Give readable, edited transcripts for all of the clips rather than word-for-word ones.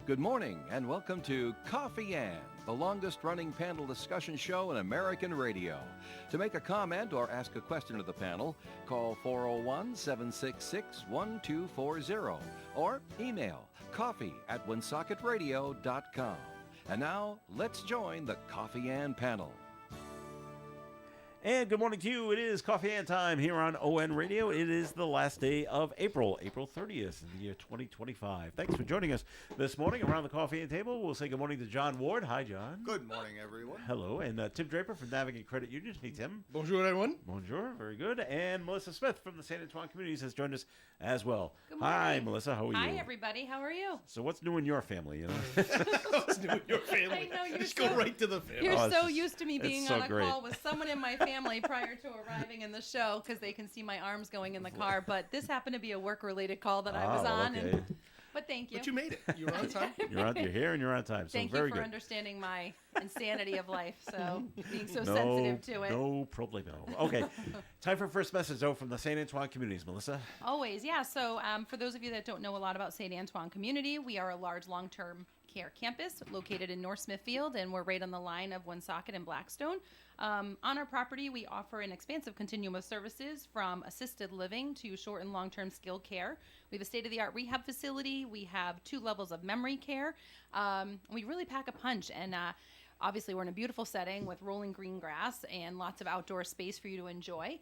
Good morning and welcome to Coffee Ann, the longest-running panel discussion show in American radio. To make a comment or ask a question of the panel, call 401-766-1240 or email coffee@woonsocketradio.com. And now, let's join the Coffee Ann panel. And good morning to you. It is Coffee Ann time here on ON Radio. It is the last day of April 30th in the year 2025. Thanks for joining us this morning around the Coffee Ann table. We'll say good morning to John Ward. Hi, John. Good morning, everyone. Hello. And Tim Draper from Navigate Credit Union. Hey, Tim. Bonjour, everyone. Bonjour. Very good. And Melissa Smith from the St. Antoine Communities has joined us as well. Good morning. Hi, Melissa. How are you? Hi, everybody. How are you? So what's new in your family? You know? What's new in your family? I know, you're Just so- go right to the family. You're Oh, it's so just- used to me it's being so on a great. call with someone in my family prior to arriving in the show because they can see my arms going in the car. But this happened to be a work-related call that I was on. Okay. But thank you. But you made it. You were on time. You're here and you're on time. So Thank very you for good. understanding my insanity of life. So being so sensitive to it. No problemo. Okay. Time for first message, though, from the St. Antoine Communities. Melissa? Always, yeah. So for those of you that don't know a lot about St. Antoine Community, we are a large long-term care campus located in North Smithfield, and we're right on the line of Woonsocket and Blackstone. On our property, we offer an expansive continuum of services from assisted living to short and long-term skilled care. We have a state-of-the-art rehab facility. We have 2 levels of memory care. We really pack a punch, and obviously, we're in a beautiful setting with rolling green grass and lots of outdoor space for you to enjoy.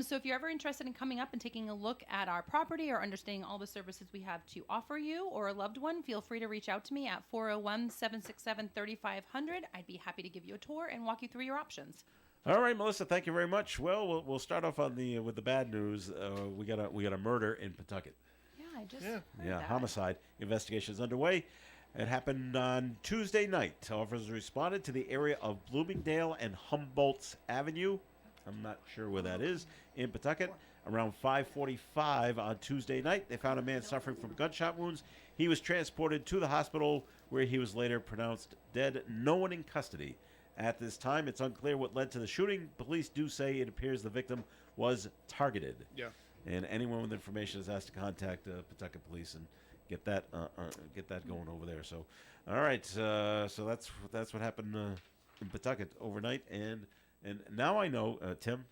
So if you're ever interested in coming up and taking a look at our property or understanding all the services we have to offer you or a loved one, feel free to reach out to me at 401-767-3500. I'd be happy to give you a tour and walk you through your options. All right, Melissa, thank you very much. Well, we'll start off on with the bad news. We got a murder in Pawtucket. Yeah, I just Yeah. heard Yeah, that. homicide. Investigation is underway. It happened on Tuesday night. Officers responded to the area of Bloomingdale and Humboldt's Avenue. I'm not sure where that is, in Pawtucket. Around 5:45 on Tuesday night, they found a man suffering from gunshot wounds. He was transported to the hospital where he was later pronounced dead. No one in custody. At this time, it's unclear what led to the shooting. Police do say it appears the victim was targeted. Yeah. And anyone with information is asked to contact Pawtucket Police and get that going over there. So, all right. So that's what happened in Pawtucket overnight. And now I know, Tim.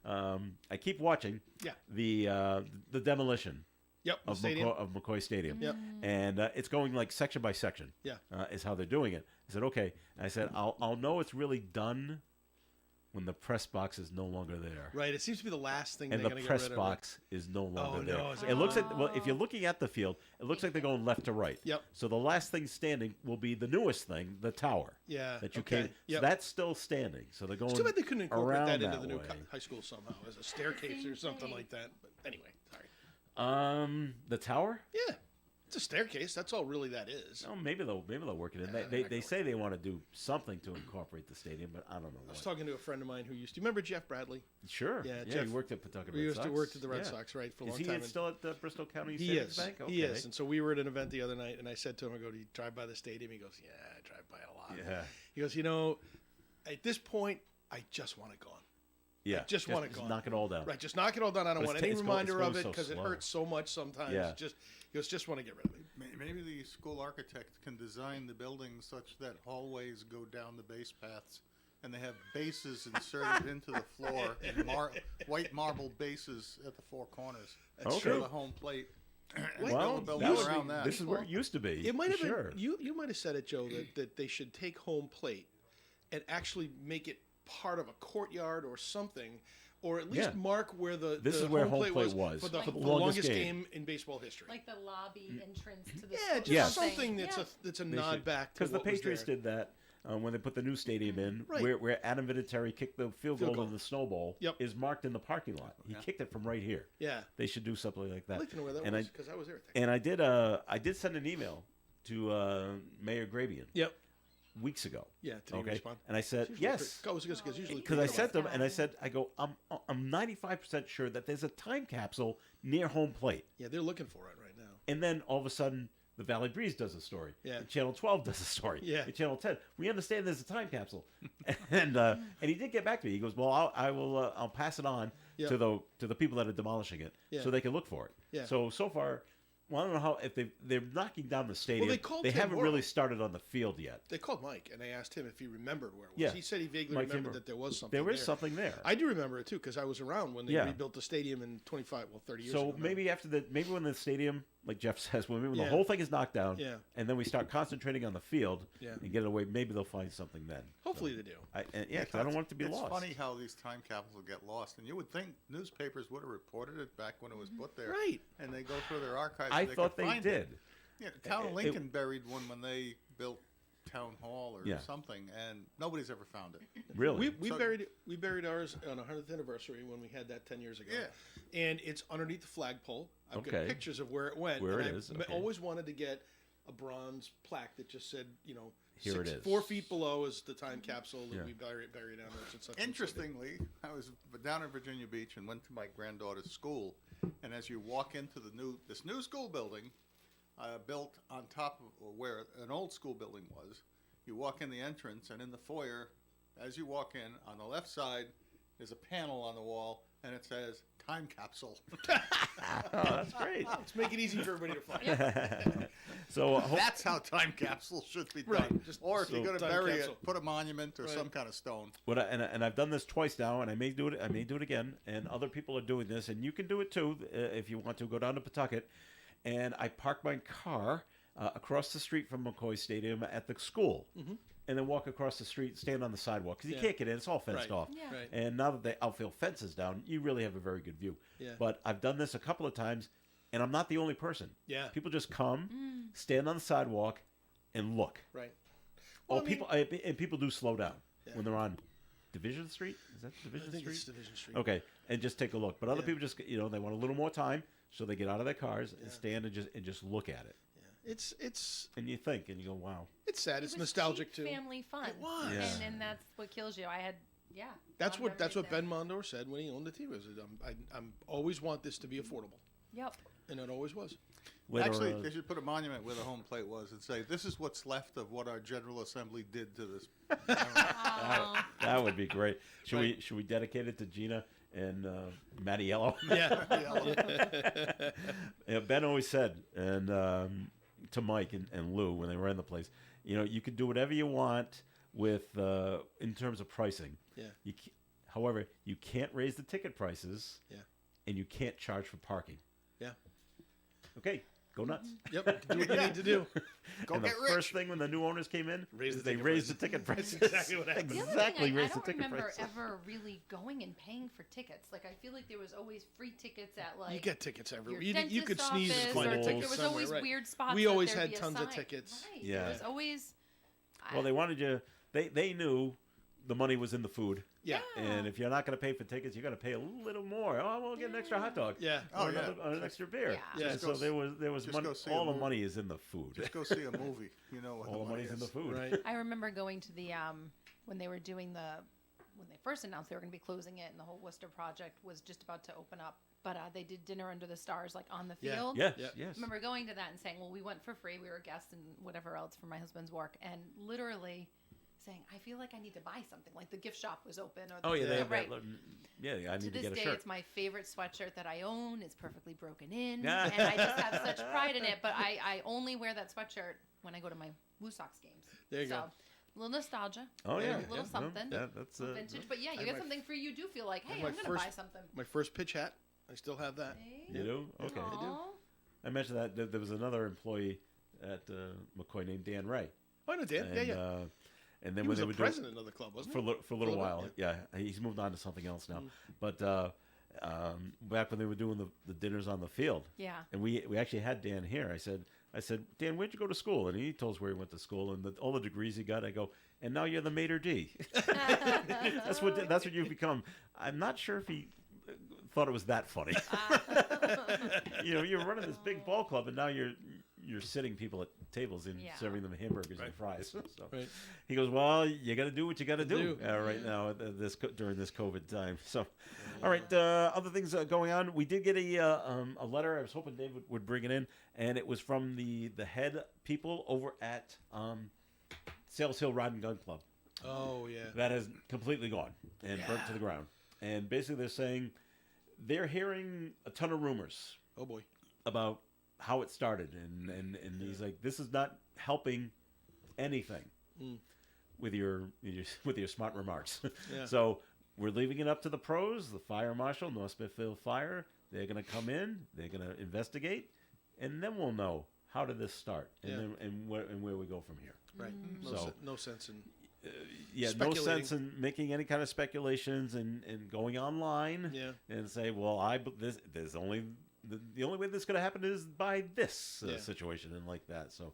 I keep watching. Yeah. The demolition. Yep. The Of stadium. McCoy Stadium. Yep. And it's going like section by section. Yeah. Is how they're doing it. I said, okay. And I said, I'll know it's really done when the press box is no longer there. Right. It seems to be the last thing And they're the going to press get rid of. box is no longer there. no, is it It looks like, well, if you're looking at the field, it looks like they're going left to right. Yep. So the last thing standing will be the newest thing, the tower. Yeah, That you okay. came. Yep. So that's still standing. So they're going. It's too bad they couldn't incorporate around that into the new way. high school somehow as a staircase or something like that. But anyway, sorry. The tower? Yeah. It's a staircase. That's all really that is. Oh, maybe they'll work it in. They say they want to do something to incorporate the stadium, but I don't know I was what. talking to a friend of mine who used to. Remember Jeff Bradley? Sure. Yeah, Yeah. Jeff- He worked at Pawtucket We Red used Sox. to work at the Red Yeah. Sox, right, for a Is long he time. still at the Bristol County He Savings is. Bank? Okay. He is. And so we were at an event the other night, and I said to him, I go, do you drive by the stadium? He goes, yeah, I drive by a lot. Yeah. He goes, at this point, I just want it gone. Yeah. just want it gone. Knock it all down. Right, just knock it all down. I don't But want it's any it's reminder of going it so because it slow. hurts so much sometimes. Yeah. He goes, just want to get rid of it. Maybe the school architect can design the building such that hallways go down the base paths, and they have bases inserted into the floor, and white marble bases at the 4 corners. That's For true. the home plate. Well, build that around would- that. this is where it used to be. It might have sure. been you might have said it, Joe, that they should take home plate and actually make it part of a courtyard or something, or at least Yeah. mark where the This the is where home home plate plate was for the, for the the longest longest game. game in baseball history. Like the lobby entrance to the Yeah, just Yeah. something that's Yeah. that's a They nod should- back to Because the what was Patriots there. did that when they put the new stadium in, Right. where Adam Vinatieri kicked the field Field goal goal. in the snowball, Yep. is marked in the parking lot. He Yeah. kicked it from right here. Yeah, They should do something like that. I'd like to know where that and was because I was there. I did send an email to Mayor Grabian Yep. weeks ago. Yeah. Did he Okay, respond? and I said It's usually yes. pretty- because usually Because I pretty sent good. them, and I said, I'm 95% sure that there's a time capsule near home plate. Yeah, they're looking for it right now. And then all of a sudden, the Valley Breeze does a story. Yeah. And Channel 12 does a story. Yeah. And Channel 10. We understand there's a time capsule. and he did get back to me. He goes, well, I'll pass it on Yeah. to the people that are demolishing it Yeah. so they can look for it. Yeah. So far, Well, I don't know how if they're knocking down the stadium. they called They Tim haven't Morrow. really started on the field yet. They called Mike and they asked him if he remembered where it was. Yeah. He said he vaguely Mike remembered Timber. that there was something. There is there. something there. I do remember it too because I was around when they Yeah. rebuilt the stadium in 30 years So ago. now. maybe maybe when the stadium, like Jeff says, when Yeah. the whole thing is knocked down, Yeah. and then we start concentrating on the field Yeah. and get it away, maybe they'll find something then. Hopefully they do. Yeah, 'cause I don't want it to be it's lost. funny how these time capsules get lost, and you would think newspapers would have reported it back when it was put there. Right. And they go through their archives. I so thought could they find did. It. Yeah, the town of It- Lincoln buried one when they built Town Hall or Yeah. something, and nobody's ever found it. Really? We So- buried ours on our 100th anniversary when we had that 10 years ago. Yeah. And it's underneath the flagpole. I've got Okay. pictures of where it went. Where and it I is, okay. always wanted to get a bronze plaque that just said, Here it is. 4 feet below is the time capsule that Yeah. we buried down there. Such and such. Interestingly, I was down in Virginia Beach and went to my granddaughter's school, and as you walk into this new school building, built on top of where an old school building was, you walk in the entrance, and in the foyer, as you walk in, on the left side, there's a panel on the wall, and it says "Time Capsule." Oh, that's great. Let's make it easy for everybody to find. So That's how time capsule should be Right, done. just- Or if you're so- going to Time bury capsule. it, put a monument or Right. some kind of stone. and I've done this twice now, and I may do it again. And other people are doing this, and you can do it too if you want to. Go down to Pawtucket, and I park my car across the street from McCoy Stadium at the school, and then walk across the street, stand on the sidewalk because you Yeah. can't get in; it's all fenced Right. off. Yeah. Right. And now that the outfield fence is down, you really have a very good view. Yeah. But I've done this a couple of times, and I'm not the only person. Yeah. People just come, stand on the sidewalk, and look. Right. Oh, Well, I mean- and people do slow down Yeah. when they're on Division Street. Is that I Division think Street? it's Division Street. Okay, and just take a look. But other Yeah. people just they want a little more time, so they get out of their cars and stand and just look at it. Yeah. It's And you think, and you go, wow. sad. It It's was nostalgic cheap too. family fun. It was. Yeah. And that's what kills you. I had, That's fond what memories Ben there. Mondor said when he owned the T-Wiz. I'm always want this to be affordable, Yep. and it always was. Later, Actually, they should put a monument where the home plate was and say, "This is what's left of what our General Assembly did to this." that would be great. Should we dedicate it to Gina and Matty Yellow? Yeah. Yeah, Ben always said, and to Mike and Lou when they ran the place, you can do whatever you want with in terms of pricing. Yeah. However, you can't raise the ticket prices. Yeah. And you can't charge for parking. Yeah. Okay, go nuts. Yep. Do what you need to do. Go And the get rich. first thing when the new owners came in, Raise is the they ticket raised the prices. ticket prices. That's exactly what happened. The other Exactly, thing, raised I the don't ticket remember prices. ever really going and paying for tickets. Like, I feel like there was always free tickets at, like, You get tickets your everywhere. dentist You could sneeze and office, find a or ticket there was somewhere, always right. weird spots. We that always there'd had be a tons of sign. tickets. Right. Yeah. There was always. Well, they wanted you. They knew the money was in the food. Yeah. And if you're not going to pay for tickets, you're going to pay a little more. Oh, we'll get an extra hot dog. Yeah. Oh, or, yeah. or an extra beer. Yeah. And Just so go there was just money. go see All a the movie. money is in the food. Just go see a movie. You know what All the money money's in is. the food. Right. I remember going to the when they were doing when they first announced they were going to be closing it, and the whole Worcester project was just about to open up. But they did dinner under the stars, like on the Yeah. field. Yes. Yeah. Yes. I remember going to that and saying, "Well, we went for free. We were guests and whatever else for my husband's work," and literally saying, "I feel like I need to buy something." Like the gift shop was open, or Oh yeah, they Yeah. have right. that. Yeah, I To need to this get a day, shirt. it's my favorite sweatshirt that I own. It's perfectly broken in, Yeah. and I just have such pride in it. But I only wear that sweatshirt when I go to my Woo Sox games. There you so, go. A little nostalgia. Oh yeah, A little yeah, something. Yeah, that's Vintage, but yeah, you I get have my something free. You do feel like, hey, my I'm gonna first- buy something. My first pitch hat. I still have that. Hey. You do? Okay. Aw. I mentioned that there was another employee at McCoy named Dan Ray. Oh, I know Dan. And, Yeah, yeah. And then He when was they the were doing president of the club, wasn't for he? for a little bit, while, yeah, he's moved on to something else now. But back when they were doing the dinners on the field, Yeah. and we actually had Dan here. I said, Dan, where'd you go to school? And he told us where he went to school and all the degrees he got. I go, and now you're the maitre d. that's what you've become. I'm not sure if he thought it was that funny. You're running this big ball club, and now you're sitting people at tables and Yeah. serving them hamburgers and fries. So Right. he goes, well, you got to do what you got to do Do. right now during this COVID time. So, all right, other things going on. We did get a letter. I was hoping Dave would bring it in, and it was from the head people over at Sales Hill Rod and Gun Club. Oh yeah. That has completely gone and burnt to the ground. And basically, they're saying they're hearing a ton of rumors Oh boy. about how it started, and he's like, this is not helping anything with your smart remarks. Yeah. So we're leaving it up to the pros, the fire marshal, North Smithfield Fire. They're going to come in, they're going to investigate, and then we'll know how did this start, and then and where we go from here. Right. No sense in No speculating. sense in making any kind of speculations and going online and say, well, there's only the only way this could have happened is by this situation and like that. So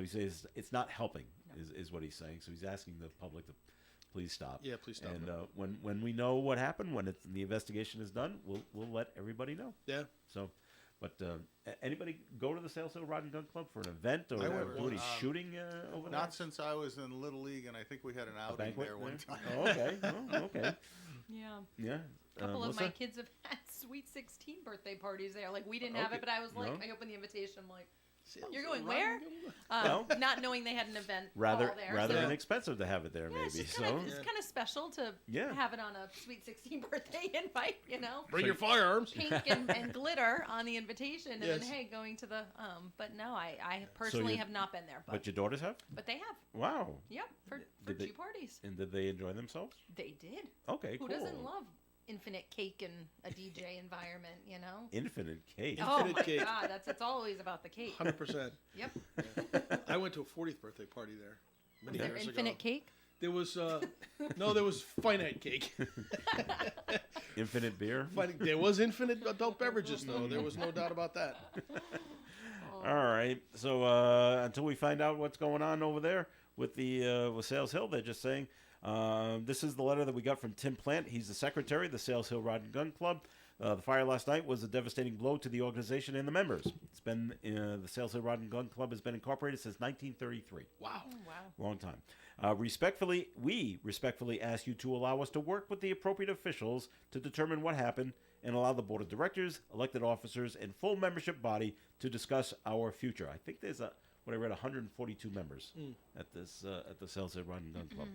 he says it's not helping is what he's saying. So he's asking the public to please stop. Yeah, please stop. And when we know what happened, when the investigation is done, we'll let everybody know. Yeah. So. But anybody go to the Sales Hill Rod and Gun Club for an event or do any shooting over there? Not since I was in Little League, and I think we had an outing banquet there one there? time. Oh, okay. Oh, okay. Yeah. Yeah. A couple of Melissa? my kids have had Sweet 16 birthday parties there. Like, we didn't have it, but I was like, I opened the invitation. I'm like, you're going where? Well, not knowing they had an event rather hall there. so. inexpensive to have it there, Yeah, maybe. it's just So kind of special to have it on a Sweet 16 birthday invite, Bring your firearms. Pink and glitter on the invitation, and then, Yes. hey, going to the, but no, I personally have not been there. But your daughters have? But they have. Wow. Yep, for Did they- 2 parties. And did they enjoy themselves? They did. Okay, Who cool. doesn't love infinite cake and a DJ environment, you know? Infinite cake. Oh Infinite my cake. God, it's always about the cake. 100%. Yep. I went to a 40th birthday party there many Is there years infinite ago. cake? There was there was finite cake. Infinite beer. There was infinite adult beverages though. There was no doubt about that. All right. So until we find out what's going on over there with the with Sales Hill, they're just saying this is the letter that we got from Tim Plant. He's the secretary of the Sales Hill Rod and Gun Club. The fire last night was a devastating blow to the organization and the members. It's been the Sales Hill Rod and Gun Club has been incorporated since 1933. Wow. Wow. Long time. We respectfully ask you to allow us to work with the appropriate officials to determine what happened and allow the board of directors, elected officers, and full membership body to discuss our future. I think there's what I read, 142 members at the Sales Hill Rod and Gun Club.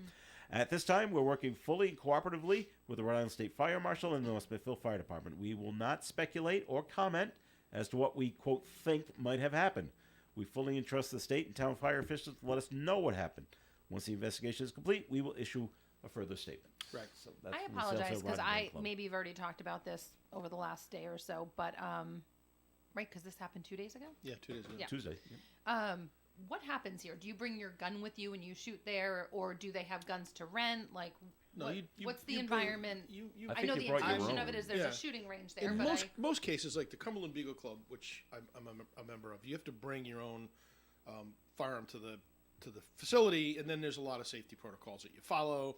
At this time, we're working fully and cooperatively with the Rhode Island State Fire Marshal and the North Smithfield Fire Department. We will not speculate or comment as to what we, quote, think might have happened. We fully entrust the state and town fire officials to let us know what happened. Once the investigation is complete, we will issue a further statement. Right. So that's I from the Sales apologize Hill because Rod and Gun I Club. maybe have already talked about this over the last day or so, but right, because this happened 2 days ago. Yeah, 2 days ago. Yeah. Tuesday. Yeah. What happens here? Do you bring your gun with you and you shoot there, or do they have guns to rent? Like, No, what's the you bring- environment? I I think know you the brought your intention of own. it is there's Yeah. a shooting range there, In but most cases, like the Cumberland Beagle Club, which I'm a member of, you have to bring your own firearm to the facility, and then there's a lot of safety protocols that you follow.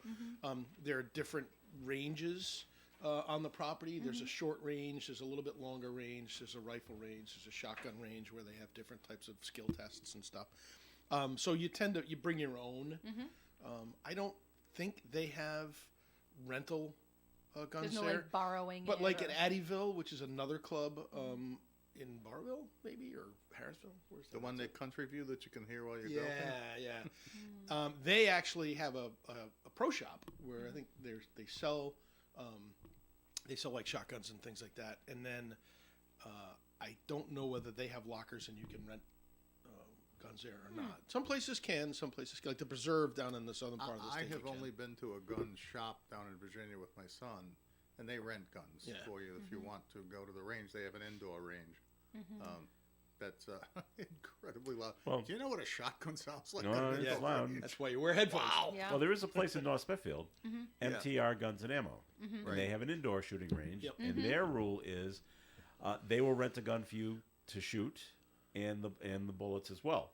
There are different ranges on the property. There's a short range, there's a little bit longer range, there's a rifle range, there's a shotgun range where they have different types of skill tests and stuff. So you bring your own. I don't think they have rental guns there's no there. like borrowing. But it like or, at Addyville, which is another club in Barville, maybe, or Harrisville. Where's The that? one at Country View that you can hear while you're Yeah, golfing? yeah. They actually have a pro shop where I think they sell like shotguns and things like that. And then I don't know whether they have lockers and you can rent guns there or not. Some places can, some places can. Like the Preserve down in the southern part of the I state. have you can. only been to a gun shop down in Virginia with my son, and they rent guns Yeah. for you if you want to go to the range. They have an indoor range. That's incredibly loud. Well- Do you know what a shotgun sounds like? No, on an it's indoor loud. range? That's why you wear headphones. Yeah. Well, there is a place in North Smithfield, MTR Guns and Ammo, and Right. they have an indoor shooting range. Yep. And their rule is, they will rent a gun for you to shoot, and the bullets as well.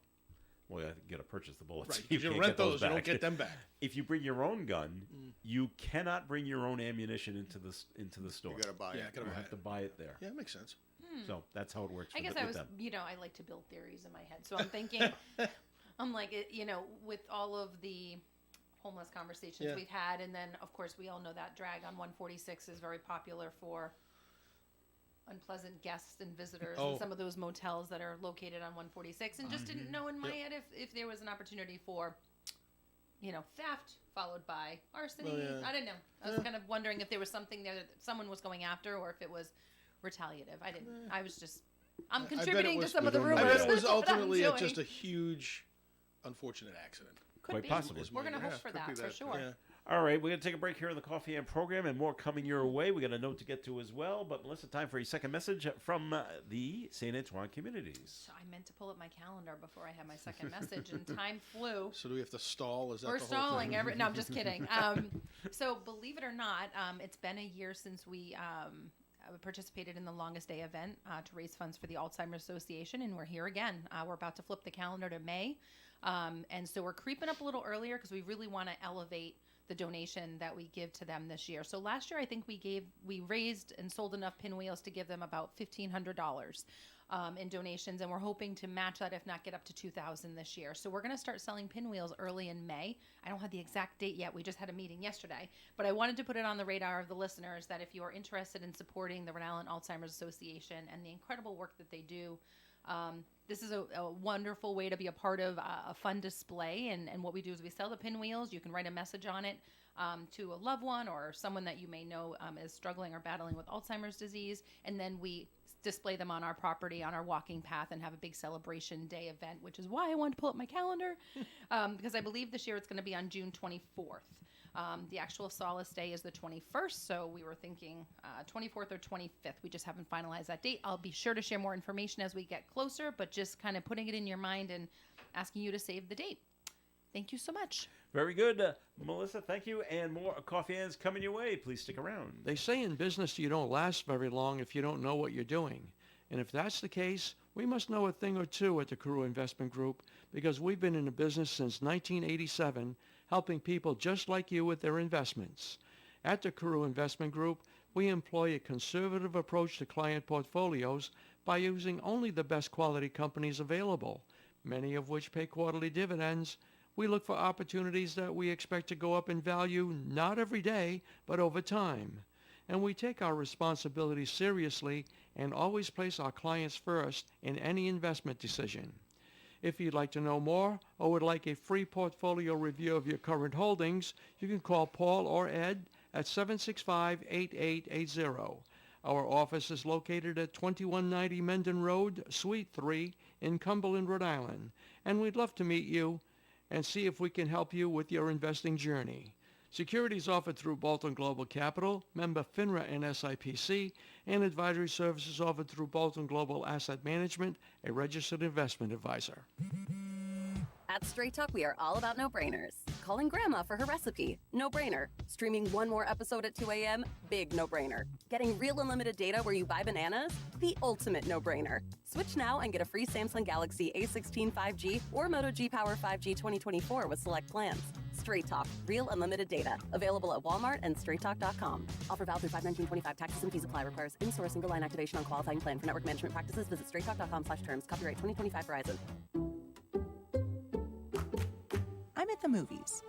Well, you got to purchase the bullets. Right. You can't rent get those those, you don't back. get them back. If you bring your own gun, you cannot bring your own ammunition into the store. You got to buy Yeah, it. gotta You buy have it. to buy it there. Yeah, that makes sense. So that's how it works. I guess with I was, them. I like to build theories in my head. So I'm thinking, I'm like, with all of the homeless conversations Yeah. we've had, and then of course we all know that drag on 146 is very popular for unpleasant guests and visitors, Oh. and some of those motels that are located on 146, and just didn't know in my head if there was an opportunity for, theft followed by larceny. Oh, yeah. I didn't know. I was kind of wondering if there was something there that someone was going after, or if it was retaliative. I didn't. I was just I'm I bet it contributing to was- some of the I bet rumors. I bet it was That's what I'm ultimately doing. just a huge, unfortunate accident. Could Quite be. possibly. We're going to Yeah, hope for could that, be for that, sure. Yeah. All right, we're going to take a break here in the Coffee and program and more coming your way. We got a note to get to as well. But, Melissa, time for a second message from the St. Antoine communities. So I meant to pull up my calendar before I had my second message, and time flew. So do we have to stall? Is that We're the whole stalling. thing? No, I'm just kidding. So believe it or not, it's been a year since we participated in the Longest Day event to raise funds for the Alzheimer's Association, and we're here again. We're about to flip the calendar to May, and so we're creeping up a little earlier because we really want to elevate the donation that we give to them this year. So last year, I think we raised and sold enough pinwheels to give them about $1,500 in donations, and we're hoping to match that, if not get up to $2,000 this year. So we're going to start selling pinwheels early in May. I don't have the exact date yet. We just had a meeting yesterday, but I wanted to put it on the radar of the listeners that if you are interested in supporting the Rhode Island Alzheimer's Association and the incredible work that they do, this is a wonderful way to be a part of a fun display. And what we do is we sell the pinwheels. You can write a message on it to a loved one or someone that you may know is struggling or battling with Alzheimer's disease. And then we display them on our property, on our walking path, and have a big celebration day event, which is why I wanted to pull up my calendar because I believe this year it's going to be on June 24th. The actual Solace Day is the 21st, so we were thinking 24th or 25th. We just haven't finalized that date. I'll be sure to share more information as we get closer, but just kind of putting it in your mind and asking you to save the date. Thank you so much. Very good. Melissa, thank you. And more Coffee Ends coming your way. Please stick around. They say in business you don't last very long if you don't know what you're doing. And if that's the case, we must know a thing or two at the Carew Investment Group because we've been in the business since 1987, helping people just like you with their investments. At the Carew Investment Group, we employ a conservative approach to client portfolios by using only the best quality companies available, many of which pay quarterly dividends. We look for opportunities that we expect to go up in value not every day, but over time. And we take our responsibilities seriously and always place our clients first in any investment decision. If you'd like to know more or would like a free portfolio review of your current holdings, you can call Paul or Ed at 765-8880. Our office is located at 2190 Mendon Road, Suite 3 in Cumberland, Rhode Island, and we'd love to meet you and see if we can help you with your investing journey. Securities offered through Bolton Global Capital, member FINRA and SIPC, and advisory services offered through Bolton Global Asset Management, a registered investment advisor. At Straight Talk, we are all about no-brainers. Calling Grandma for her recipe, no-brainer. Streaming one more episode at 2 a.m., big no-brainer. Getting real unlimited data where you buy bananas, the ultimate no-brainer. Switch now and get a free Samsung Galaxy A16 5G or Moto G Power 5G 2024 with select plans. Straight Talk, real unlimited data. Available at Walmart and straighttalk.com. Offer valid through 5/19/25. Taxes and fees apply. Requires in-store single line activation on qualifying plan. For network management practices, visit straighttalk.com/terms. Copyright 2025 Verizon. I'm at the movies,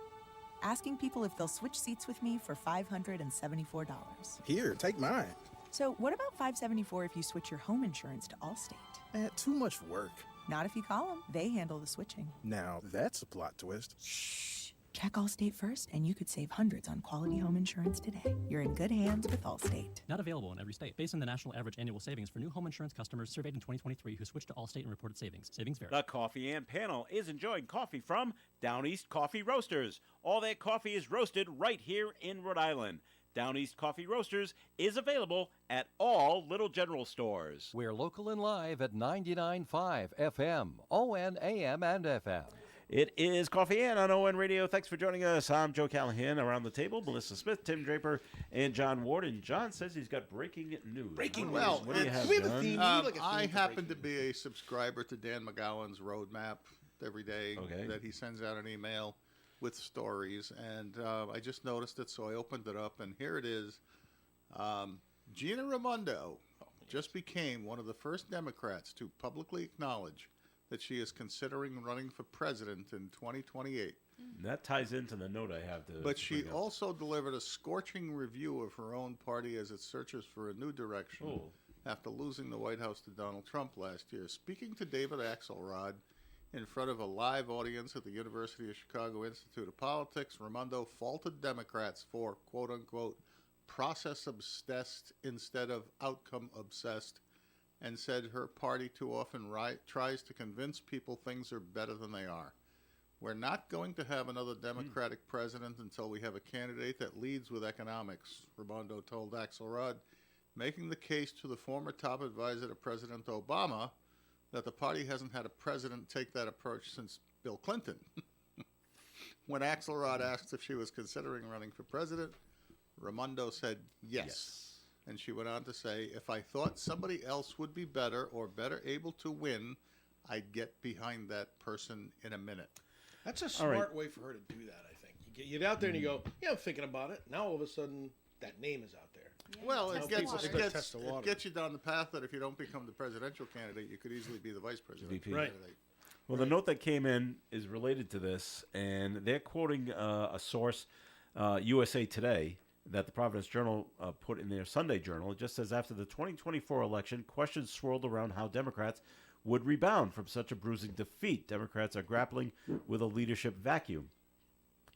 asking people if they'll switch seats with me for $574. Here, take mine. So what about $574 if you switch your home insurance to Allstate? Too much work. Not if you call them. They handle the switching. Now, that's a plot twist. Shh. Check Allstate first, and you could save hundreds on quality home insurance today. You're in good hands with Allstate. Not available in every state. Based on the national average annual savings for new home insurance customers surveyed in 2023 who switched to Allstate and reported savings. Savings vary. The Coffee and Panel is enjoying coffee from Down East Coffee Roasters. All their coffee is roasted right here in Rhode Island. Down East Coffee Roasters is available at all Little General stores. We're local and live at 99.5 FM, ON, AM, and FM. It is Coffee and on ON Radio. Thanks for joining us. I'm Joe Callahan. Around the table, Melissa Smith, Tim Draper, and John Ward. And John says he's got breaking news. Breaking Well, What do you have, we have a John? theme. I happen to be a subscriber to Dan McGowan's roadmap every day Okay. that he sends out an email with stories, and I just noticed it, so I opened it up, and here it is. Gina Raimondo just became one of the first Democrats to publicly acknowledge that she is considering running for president in 2028. That ties into the note I have to. But she bring up. also delivered a scorching review of her own party as it searches for a new direction Oh. after losing the White House to Donald Trump last year. Speaking to David Axelrod in front of a live audience at the University of Chicago Institute of Politics, Raimondo faulted Democrats for, quote-unquote, process-obsessed instead of outcome-obsessed and said her party too often tries to convince people things are better than they are. We're not going to have another Democratic president until we have a candidate that leads with economics, Raimondo told Axelrod, making the case to the former top advisor to President Obama that the party hasn't had a president take that approach since Bill Clinton. When Axelrod asked if she was considering running for president, Raimondo said yes. And she went on to say, if I thought somebody else would be better or better able to win, I'd get behind that person in a minute. That's a smart way for her to do that, I think. You get out there and you go, yeah, I'm thinking about it. Now all of a sudden, that name is out there. Yeah, Well, it test the water. gets you down the path that if you don't become the presidential candidate, you could easily be the vice presidential VP. Right. candidate. Well, the note that came in is related to this, and they're quoting a source, USA Today, that the Providence Journal put in their Sunday Journal. It just says, after the 2024 election, questions swirled around how Democrats would rebound from such a bruising defeat. Democrats are grappling with a leadership vacuum,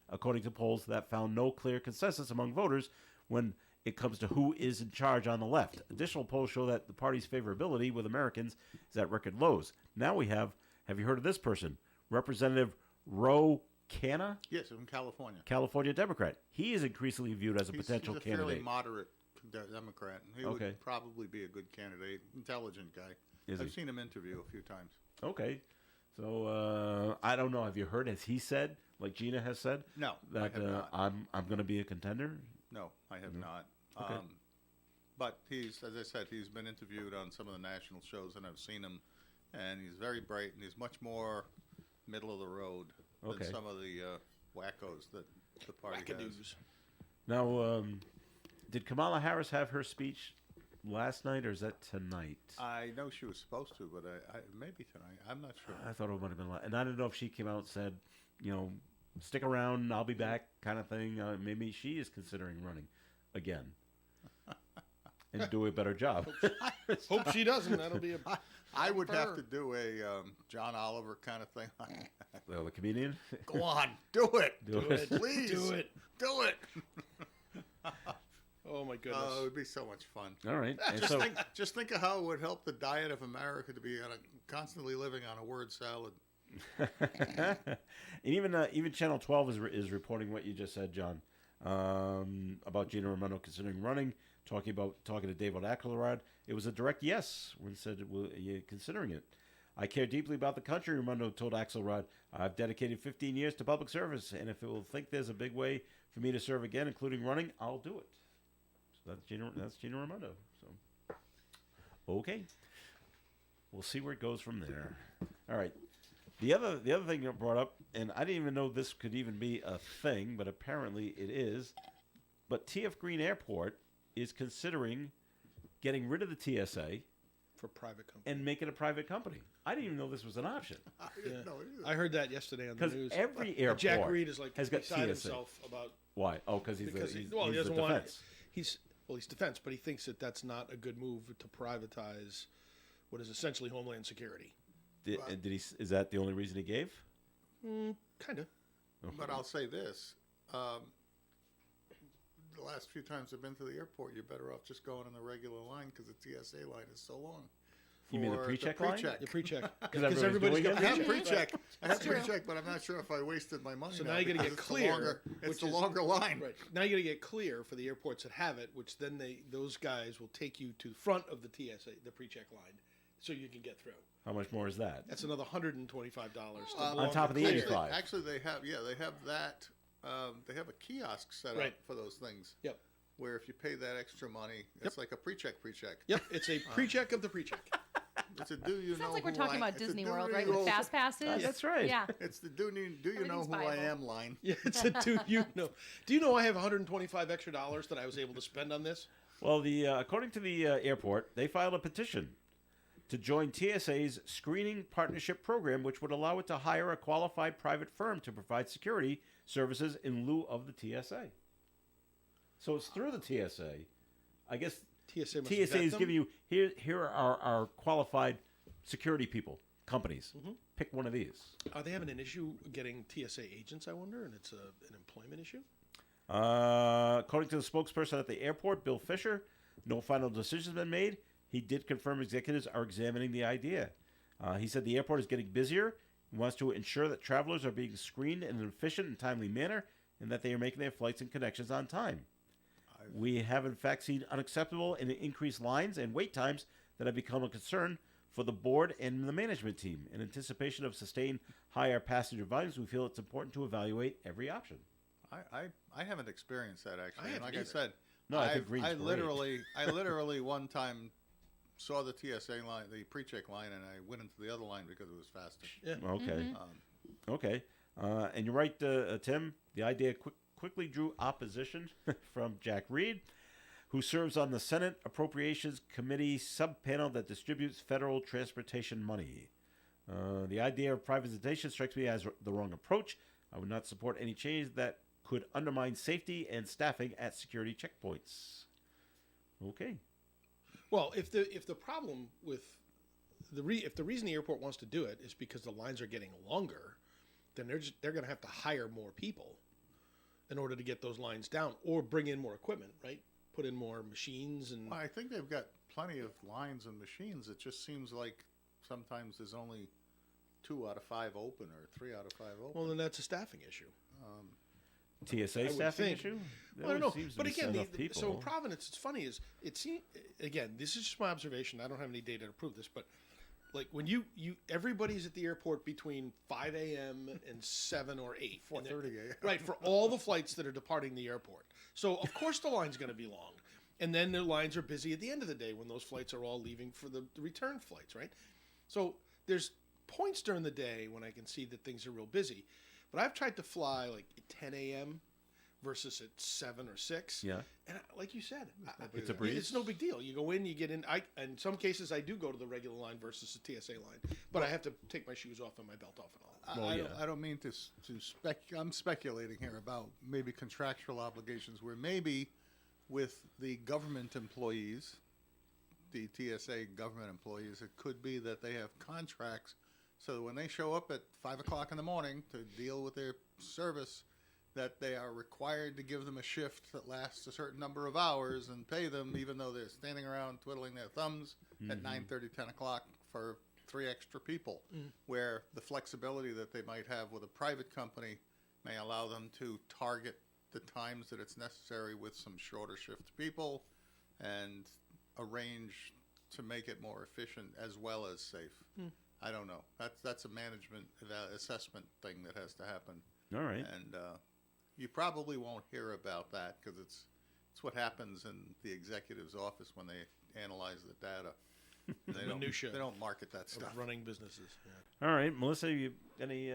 according to polls that found no clear consensus among voters when it comes to who is in charge on the left. Additional polls show that the party's favorability with Americans is at record lows. Now we have you heard of this person? Representative Ro Khanna? Yes, from California. California Democrat. He is increasingly viewed as a potential he's a candidate. fairly moderate Democrat. He would probably be a good candidate. Intelligent guy. I've seen him interview a few times. Okay. So I don't know. Have you heard? Has he said, like Gina has said, No, that I have not. I'm going to be a contender? No, I have not. Okay. But he's, as I said, he's been interviewed on some of the national shows, and I've seen him, and he's very bright, and he's much more middle of the road than some of the wackos that the party has. Now, did Kamala Harris have her speech last night, or is that tonight? I know she was supposed to, but I maybe tonight. I'm not sure. I thought it might have been last. And I don't know if she came out and said, stick around, I'll be back, kind of thing. Maybe she is considering running again and do a better job. Hope she doesn't. That'll be a. I would have to do a John Oliver kind of thing. Well, the comedian? Go on, do it. Do it. Please. Do it. Do it. Oh, my goodness. It would be so much fun. All right. And Just think of how it would help the diet of America to be constantly living on a word salad. and even Channel 12 is reporting what you just said, John, about Gina Raimondo considering running, talking to David Axelrod. It was a direct yes when said, "Well, you're considering it." I care deeply about the country, Raimondo told Axelrod. I've dedicated 15 years to public service, and if it will think there's a big way for me to serve again, including running, I'll do it. So that's Gina Raimondo. So, okay. We'll see where it goes from there. All right. The other thing you brought up, and I didn't even know this could even be a thing, but apparently it is. But TF Green Airport is considering getting rid of the TSA For private company. and make it a private company. I didn't even know this was an option. I didn't know either. I heard that yesterday on the Because news. every airport Jack Reed is like has got beside TSA. himself about Why? Oh, because he's because the he doesn't the want defense. he's defense, but he thinks that that's not a good move to privatize what is essentially Homeland Security. Is that the only reason he gave? Kind of. But I'll say this. The last few times I've been to the airport, you're better off just going on the regular line because the TSA line is so long. You mean the pre-check line? The pre-check. Because everybody's got I have pre-check. pre-check. I have pre-check, but I'm not sure if I wasted my money. So now you got to get because clear. It's the longer line. Right. Now you got to get clear for the airports that have it, which then those guys will take you to the front of the TSA, the pre-check line, so you can get through. How much more is that? That's another $125 on top of the 85. Actually, they have that. They have a kiosk set up for those things. Yep. Where if you pay that extra money, it's like a pre-check. Yep. It's a pre-check of the pre-check. It's a do you Sounds know like we're who talking I- about it's a Disney do World, you right? know- With fast passes. That's right. Yeah. It's the do you know Everything's who I Bible. am line. Yeah, it's a do you know? Do you know I have $125 extra that I was able to spend on this? Well, according to the airport, they filed a petition to join TSA's screening partnership program, which would allow it to hire a qualified private firm to provide security services in lieu of the TSA. So it's through the TSA. I guess TSA must TSA vet is them? giving you, here are our qualified security people, companies. Pick one of these. Are they having an issue getting TSA agents, I wonder, and it's an employment issue? According to the spokesperson at the airport, Bill Fisher, no final decision has been made. he did confirm executives are examining the idea. He said the airport is getting busier and wants to ensure that travelers are being screened in an efficient and timely manner and that they are making their flights and connections on time. We have, in fact, seen unacceptable and increased lines and wait times that have become a concern for the board and the management team. In anticipation of sustained higher passenger volumes, we feel it's important to evaluate every option. I haven't experienced that actually. I And haven't like either. I said, No, I think green's I great. literally one time saw the TSA line, the pre-check line, and I went into the other line because it was faster. Yeah. Okay. Okay. And you're right, Tim. The idea quickly drew opposition from Jack Reed, who serves on the Senate Appropriations Committee subpanel that distributes federal transportation money. The idea of privatization strikes me as the wrong approach. I would not support any change that could undermine safety and staffing at security checkpoints. Okay. Well, if the problem with if the reason the airport wants to do it is because the lines are getting longer, then they're going to have to hire more people in order to get those lines down, or bring in more equipment, right? Put in more machines and. Well, I think they've got plenty of lines and machines. It just seems like sometimes there's only 2 out of 5 open or 3 out of 5 open. Well, then that's a staffing issue. TSA would staffing think. issue? There I don't know, always seems to but be again, enough people. so in Providence, it's funny is it seems again. This is just my observation. I don't have any data to prove this, but like when you everybody's at the airport between 5 a.m. and 7 or 8, 4:30 a.m. right, for all the flights that are departing the airport. So of course the line's going to be long, and then the lines are busy at the end of the day when those flights are all leaving for the return flights, right? So there's points during the day when I can see that things are real busy, but I've tried to fly like at 10 a.m. versus at 7 or 6. Yeah. And like you said, It's a breeze. It's no big deal. You go in, you get in. In some cases, I do go to the regular line versus the TSA line, but I have to take my shoes off and my belt off and all. I don't mean to I'm speculating here about maybe contractual obligations where maybe with the government employees, the TSA government employees, it could be that they have contracts so that when they show up at 5 o'clock in the morning to deal with their service, that they are required to give them a shift that lasts a certain number of hours and pay them even though they're standing around twiddling their thumbs at 9:30, 10 o'clock for 3 extra people, where the flexibility that they might have with a private company may allow them to target the times that it's necessary with some shorter shift people and arrange to make it more efficient as well as safe. I don't know. That's a management assessment thing that has to happen. All right. And you probably won't hear about that because it's what happens in the executive's office when they analyze the data. They Minutia. They don't market that stuff. Running businesses. Yeah. All right, Melissa, you any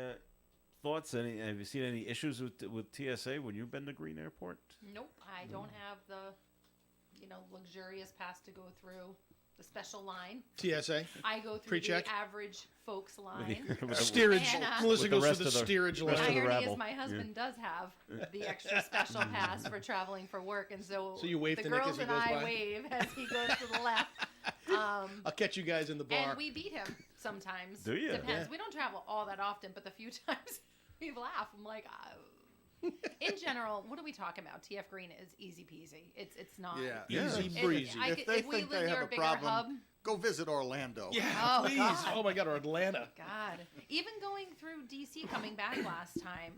thoughts? Have you seen any issues with TSA when you've been to Green Airport? Nope, I don't have the, luxurious pass to go through the special line. TSA. I go through Pre-check? the average folks line. Steerage. And, Melissa with goes the through rest the of the- steerage rest line. of the Irony rabble. is my husband does have the extra special pass for traveling for work, and so So you wave the to Nick as girls he and goes I by? wave as he goes to the left. I'll catch you guys in the bar. And we beat him sometimes. Do you? Depends. Yeah. We don't travel all that often, but the few times we laugh, I'm like, in general, what are we talking about? TF Green is easy peasy. It's not. Yeah. Easy It- breezy. If they if we think lived they near have a a bigger problem, hub, go visit Orlando. Yeah, Oh, please. God. Oh my God, or Atlanta. God, even going through DC, coming back last time,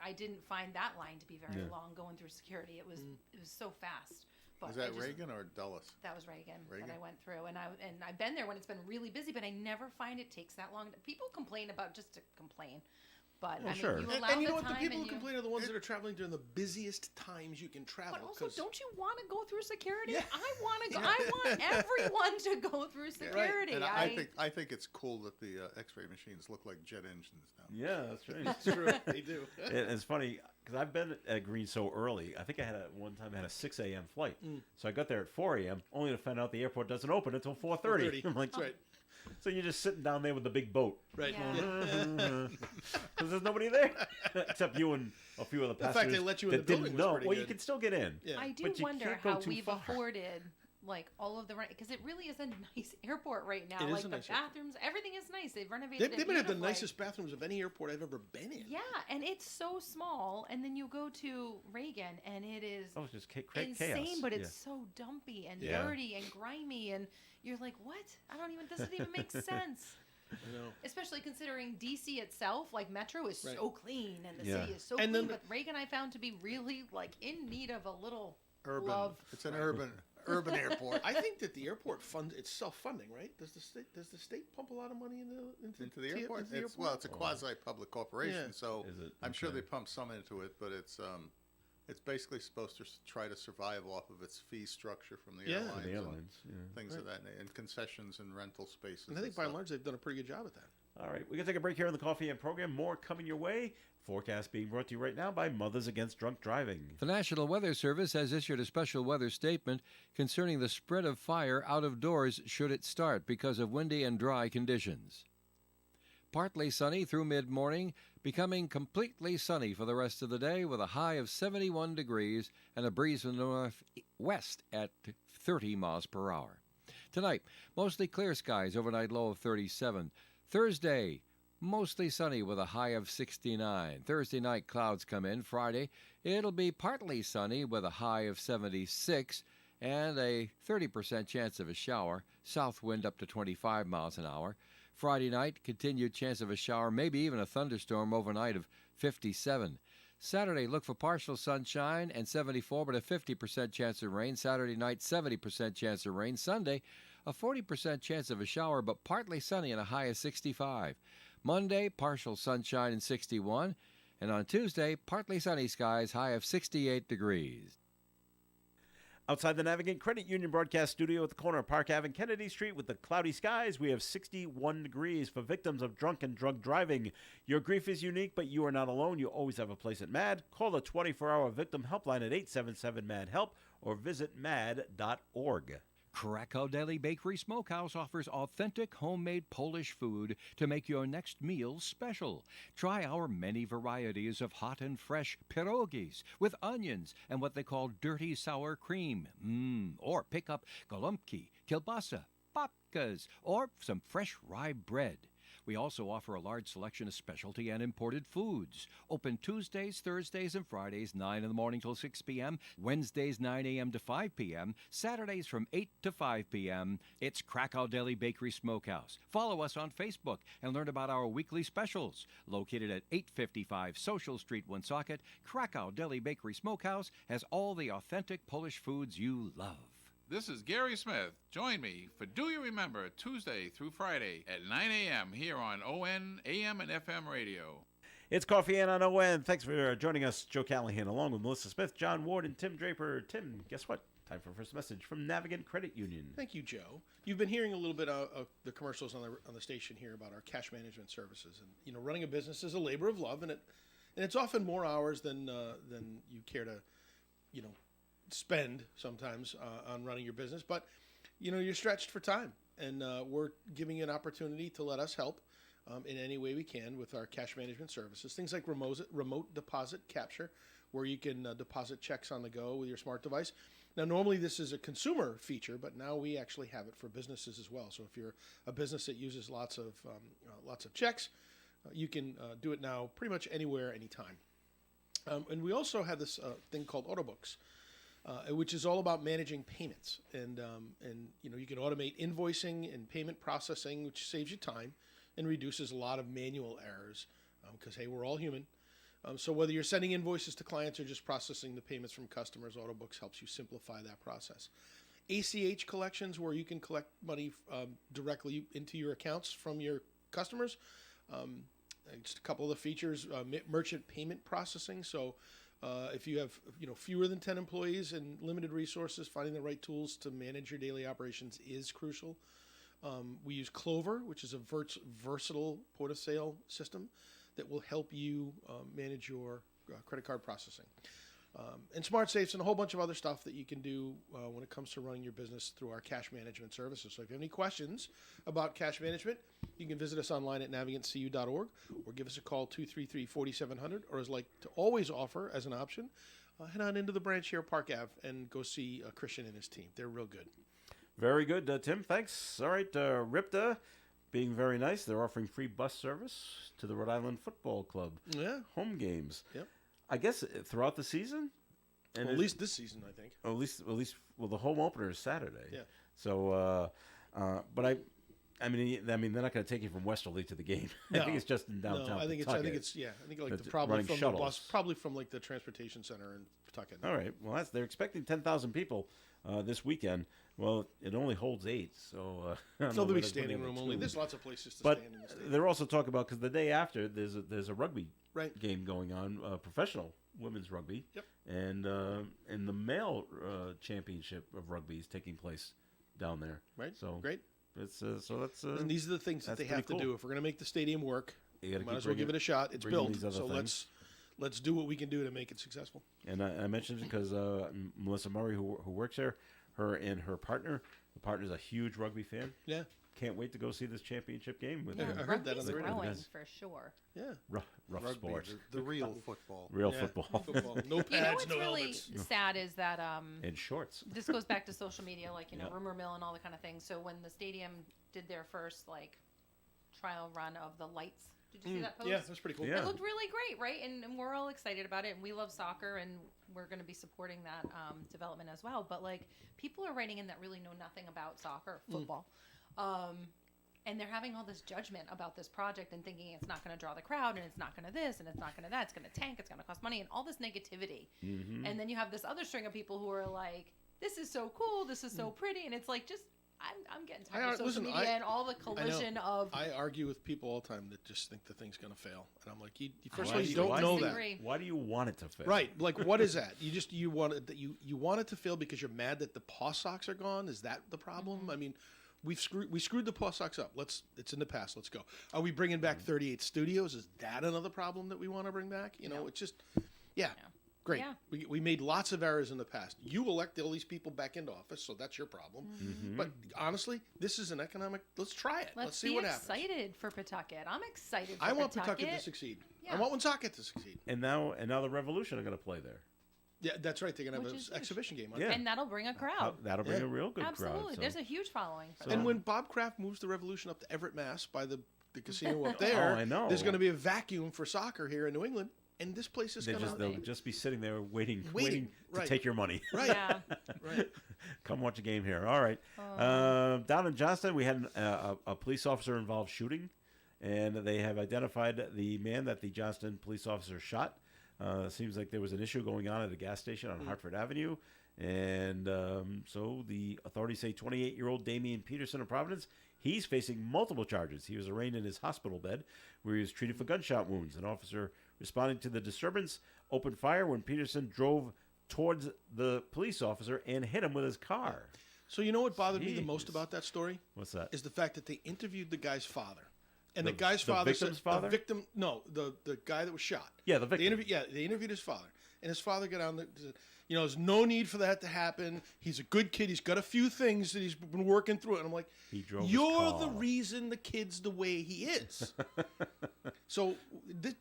I didn't find that line to be very long going through security. It was so fast. But Was that I just- Reagan or Dulles? That was Reagan, Reagan? that I went through, and I've been there when it's been really busy, but I never find it takes that long. People complain about just to complain, but Well, I mean, sure. you And, allow and you the know what? The time people and who you- complain are the ones that are traveling during the busiest times you can travel. But also, 'cause- don't you want to go through security? Yeah. I want to go. I want everyone to go through security. And I think it's cool that the X-ray machines look like jet engines now. Yeah, that's right. It's true. They do. It's funny because I've been at Green so early. I think I had one time I had a 6 a.m. flight, so I got there at 4 a.m. only to find out the airport doesn't open until 4:30. I'm like, That's right. so you're just sitting down there with the big boat Right. Yeah. because there's nobody there except you and a few of the The fact passengers they let you in that the building didn't was know. pretty Well, you good. can still get in. Yeah. I do But you wonder can't go how too we've far. afforded like all of the because it really is a nice airport right now. It is like a the nice airport. bathrooms, everything is nice. They've renovated. They might have the beautifully. nicest bathrooms of any airport I've ever been in. Yeah, and it's so small, and then you go to Reagan, and it is it's just insane, chaos. but it's so dumpy and dirty and grimy, and you're like, what? Doesn't even make sense. I know. Especially considering DC itself, like Metro, is Right. so clean, and the Yeah. city is so And clean. then But Reagan, I found to be really like in need of a little Urban. love. It's an urban airport. I think that the airport it's self-funding, right? Does the state pump a lot of money Into the airport. into the airport? Well, it's a quasi-public corporation, Yeah. so Is it? I'm sure Okay. they pump some into it, but it's basically supposed to try to survive off of its fee structure from the Yeah. airlines, The on airlines. Yeah. things of that nature, and concessions and rental spaces. And I think by and stuff. large they've done a pretty good job at that. All right, we're going to take a break here on the Coffee and program. More coming your way. Forecast being brought to you right now by Mothers Against Drunk Driving. The National Weather Service has issued a special weather statement concerning the spread of fire out of doors should it start because of windy and dry conditions. Partly sunny through mid-morning, becoming completely sunny for the rest of the day with a high of 71 degrees and a breeze from the northwest at 30 miles per hour. Tonight, mostly clear skies, overnight low of 37. Thursday, mostly sunny with a high of 69. Thursday night, clouds come in. Friday, it'll be partly sunny with a high of 76 and a 30% chance of a shower. South wind up to 25 miles an hour. Friday night, continued chance of a shower, maybe even a thunderstorm overnight of 57. Saturday, look for partial sunshine and 74, but a 50% chance of rain. Saturday night, 70% chance of rain. Sunday, a 40% chance of a shower, but partly sunny and a high of 65. Monday, partial sunshine and 61. And on Tuesday, partly sunny skies, high of 68 degrees. Outside the Navigant Credit Union broadcast studio at the corner of Park Ave and Kennedy Street with the cloudy skies, we have 61 degrees for victims of drunk and drug driving. Your grief is unique, but you are not alone. You always have a place at MAD. Call the 24-hour victim helpline at 877-MAD-HELP or visit mad.org. Krakow Deli Bakery Smokehouse offers authentic homemade Polish food to make your next meal special. Try our many varieties of hot and fresh pierogies with onions and what they call dirty sour cream. Or pick up golubki, kielbasa, babkas, or some fresh rye bread. We also offer a large selection of specialty and imported foods. Open Tuesdays, Thursdays, and Fridays, 9 in the morning till 6 p.m., Wednesdays, 9 a.m. to 5 p.m., Saturdays from 8 to 5 p.m. It's Krakow Deli Bakery Smokehouse. Follow us on Facebook and learn about our weekly specials. Located at 855 Social Street, Woonsocket, Krakow Deli Bakery Smokehouse has all the authentic Polish foods you love. This is Gary Smith. Join me for Do You Remember, Tuesday through Friday at 9 a.m. here on ON, AM, and FM radio. It's Coffee and on ON. Thanks for joining us, Joe Callahan, along with Melissa Smith, John Ward, and Tim Draper. Tim, guess what? Time for first message from Navigant Credit Union. Thank you, Joe. You've been hearing a little bit of the commercials on the station here about our cash management services, and running a business is a labor of love, and it's often more hours than you care to, spend sometimes on running your business, but you're stretched for time, and we're giving you an opportunity to let us help in any way we can with our cash management services. Things like remote deposit capture, where you can deposit checks on the go with your smart device. Now, normally this is a consumer feature, but now we actually have it for businesses as well. So if you're a business that uses lots of checks, you can do it now pretty much anywhere, anytime. And we also have this thing called Autobooks, which is all about managing payments, and you can automate invoicing and payment processing, which saves you time and reduces a lot of manual errors, because hey, we're all human. So whether you're sending invoices to clients or just processing the payments from customers, Autobooks helps you simplify that process. ACH collections, where you can collect money directly into your accounts from your customers. Just a couple of the features: merchant payment processing. So if you have fewer than 10 employees and limited resources, finding the right tools to manage your daily operations is crucial. We use Clover, which is a versatile point of sale system that will help you manage your credit card processing. And smart safes and a whole bunch of other stuff that you can do when it comes to running your business through our cash management services. So if you have any questions about cash management, you can visit us online at navigantcu.org or give us a call 233-4700, or as like to always offer as an option, head on into the branch here at Park Ave and go see Christian and his team. They're real good. Very good, Tim. Thanks. All right, RIPTA, being very nice. They're offering free bus service to the Rhode Island Football Club. Yeah. Home games. Yep. I guess throughout the season. And Well, at least this season, I think. At least, well, the home opener is Saturday. Yeah. So, but I mean, they're not going to take you from Westerly to the game. No. I think it's just in downtown. No, I think Pawtucket. it's like That's probably running from shuttles. the bus, probably from like the transportation center in Pawtucket. All right. Well, they're expecting 10,000 people this weekend. Well, it only holds 8, so I don't know So there'll where be they're standing putting room the only. two. There's lots of places to But stand in the stadium. they're also talking about, because the day after there's a rugby Right. game going on, professional women's rugby. Yep. And the male championship of rugby is taking place down there. Right. So Great. It's so that's And these are the things that that's they have pretty to cool. do. If we're going to make the stadium work, You gotta might keep as well give bringing- it a shot. It's bringing built, these other so things. let's do what we can do to make it successful. And I mentioned it because Melissa Murray, who works there, her and her partner. The partner's a huge rugby fan. Yeah. Can't wait to go see this championship game with Yeah, them. I heard that on rugby's the radio. growing Yes. for sure. Yeah. Rough Rugby, sport. the real football. Real Yeah. football. Football. No You know pads, what's no really helmets. sad is that And shorts. this goes back to social media, like Yep. rumor mill and all the kind of things. So when the stadium did their first trial run of the lights, did you see that post? Yeah, that's pretty cool. Yeah. It looked really great, right? And we're all excited about it, and we love soccer, and we're going to be supporting that development as well. But people are writing in that really know nothing about soccer, football, and they're having all this judgment about this project and thinking it's not going to draw the crowd, and it's not going to this, and it's not going to that, it's going to tank, it's going to cost money, and all this negativity. Mm-hmm. And then you have this other string of people who are like, "This is so cool, this is so pretty," and it's like just. I'm getting tired of social media and all the collision of. I argue with people all the time that just think the thing's going to fail, and I'm like, first of Why all, do you you- don't why know do you- that. Disagree. Why do you want it to fail? Right, like what is that? You want it you want it to fail because you're mad that the Paw Sox are gone? Is that the problem? I mean, we screwed the Paw Sox up. It's in the past. Let's go. Are we bringing back 38 studios? Is that another problem that we want to bring back? It's just, yeah. Great. Yeah. We made lots of errors in the past. You elected all these people back into office, so that's your problem. Mm-hmm. But honestly, this is an economic. Let's try it. Let's see be what happens. excited for Pawtucket. I'm excited for I want Pawtucket to succeed. Yeah. I want Woonsocket to succeed. And now the Revolution are going to play there. Yeah, that's right. They're gonna have Which an is huge. exhibition game. Yeah. And that'll bring a crowd. That'll bring Yeah. a real good Absolutely. crowd. So. There's a huge following for And that. when Bob Kraft moves the Revolution up to Everett, Mass, by the casino up there, I know. there's going to be a vacuum for soccer here in New England, and this place is going they'll to just be sitting there waiting Waiting, to right. take your money. right, Yeah. right. Come watch a game here. All right. Down in Johnston, we had a police officer involved shooting, and they have identified the man that the Johnston police officer shot. Seems like there was an issue going on at a gas station on Hartford Avenue. And so the authorities say 28-year-old Damian Peterson of Providence, he's facing multiple charges. He was arraigned in his hospital bed where he was treated for gunshot wounds. An officer responding to the disturbance opened fire when Peterson drove towards the police officer and hit him with his car. So you know what bothered me the Jeez. most about that story What's that? is the fact that they interviewed the guy's father, and The- the guy's the father victim's said father? the victim. No, the guy that was shot. Yeah, the victim. They interviewed his father, and his father got on there. Said, there's no need for that to happen. He's a good kid. He's got a few things that he's been working through. And I'm like, He drove his you're car. the reason the kid's the way he is. So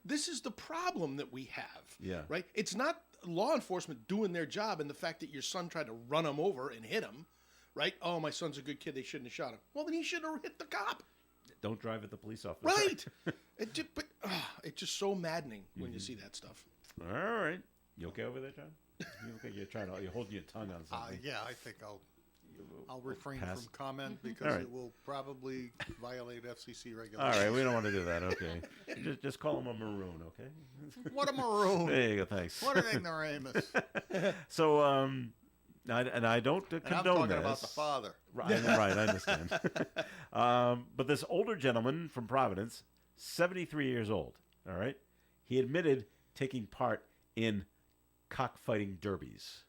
this is the problem that we have. Yeah. Right? It's not law enforcement doing their job and the fact that your son tried to run him over and hit him. Right? Oh, my son's a good kid. They shouldn't have shot him. Well, then he shouldn't have hit the cop. Don't drive at the police officer. Right? It's just so maddening when you see that stuff. All right. You okay over there, John? You look like you're holding your tongue on something. Yeah, I think I'll refrain Pass. from comment because All right. it will probably violate FCC All regulations. right, we don't want to do that. Okay, just call him a maroon. Okay. What a maroon! There you go. Thanks. What an ignoramus! So, and I don't And condone I'm talking this. about the father. Right, right, I understand. But this older gentleman from Providence, 73 years old, all right, he admitted taking part in cockfighting derbies.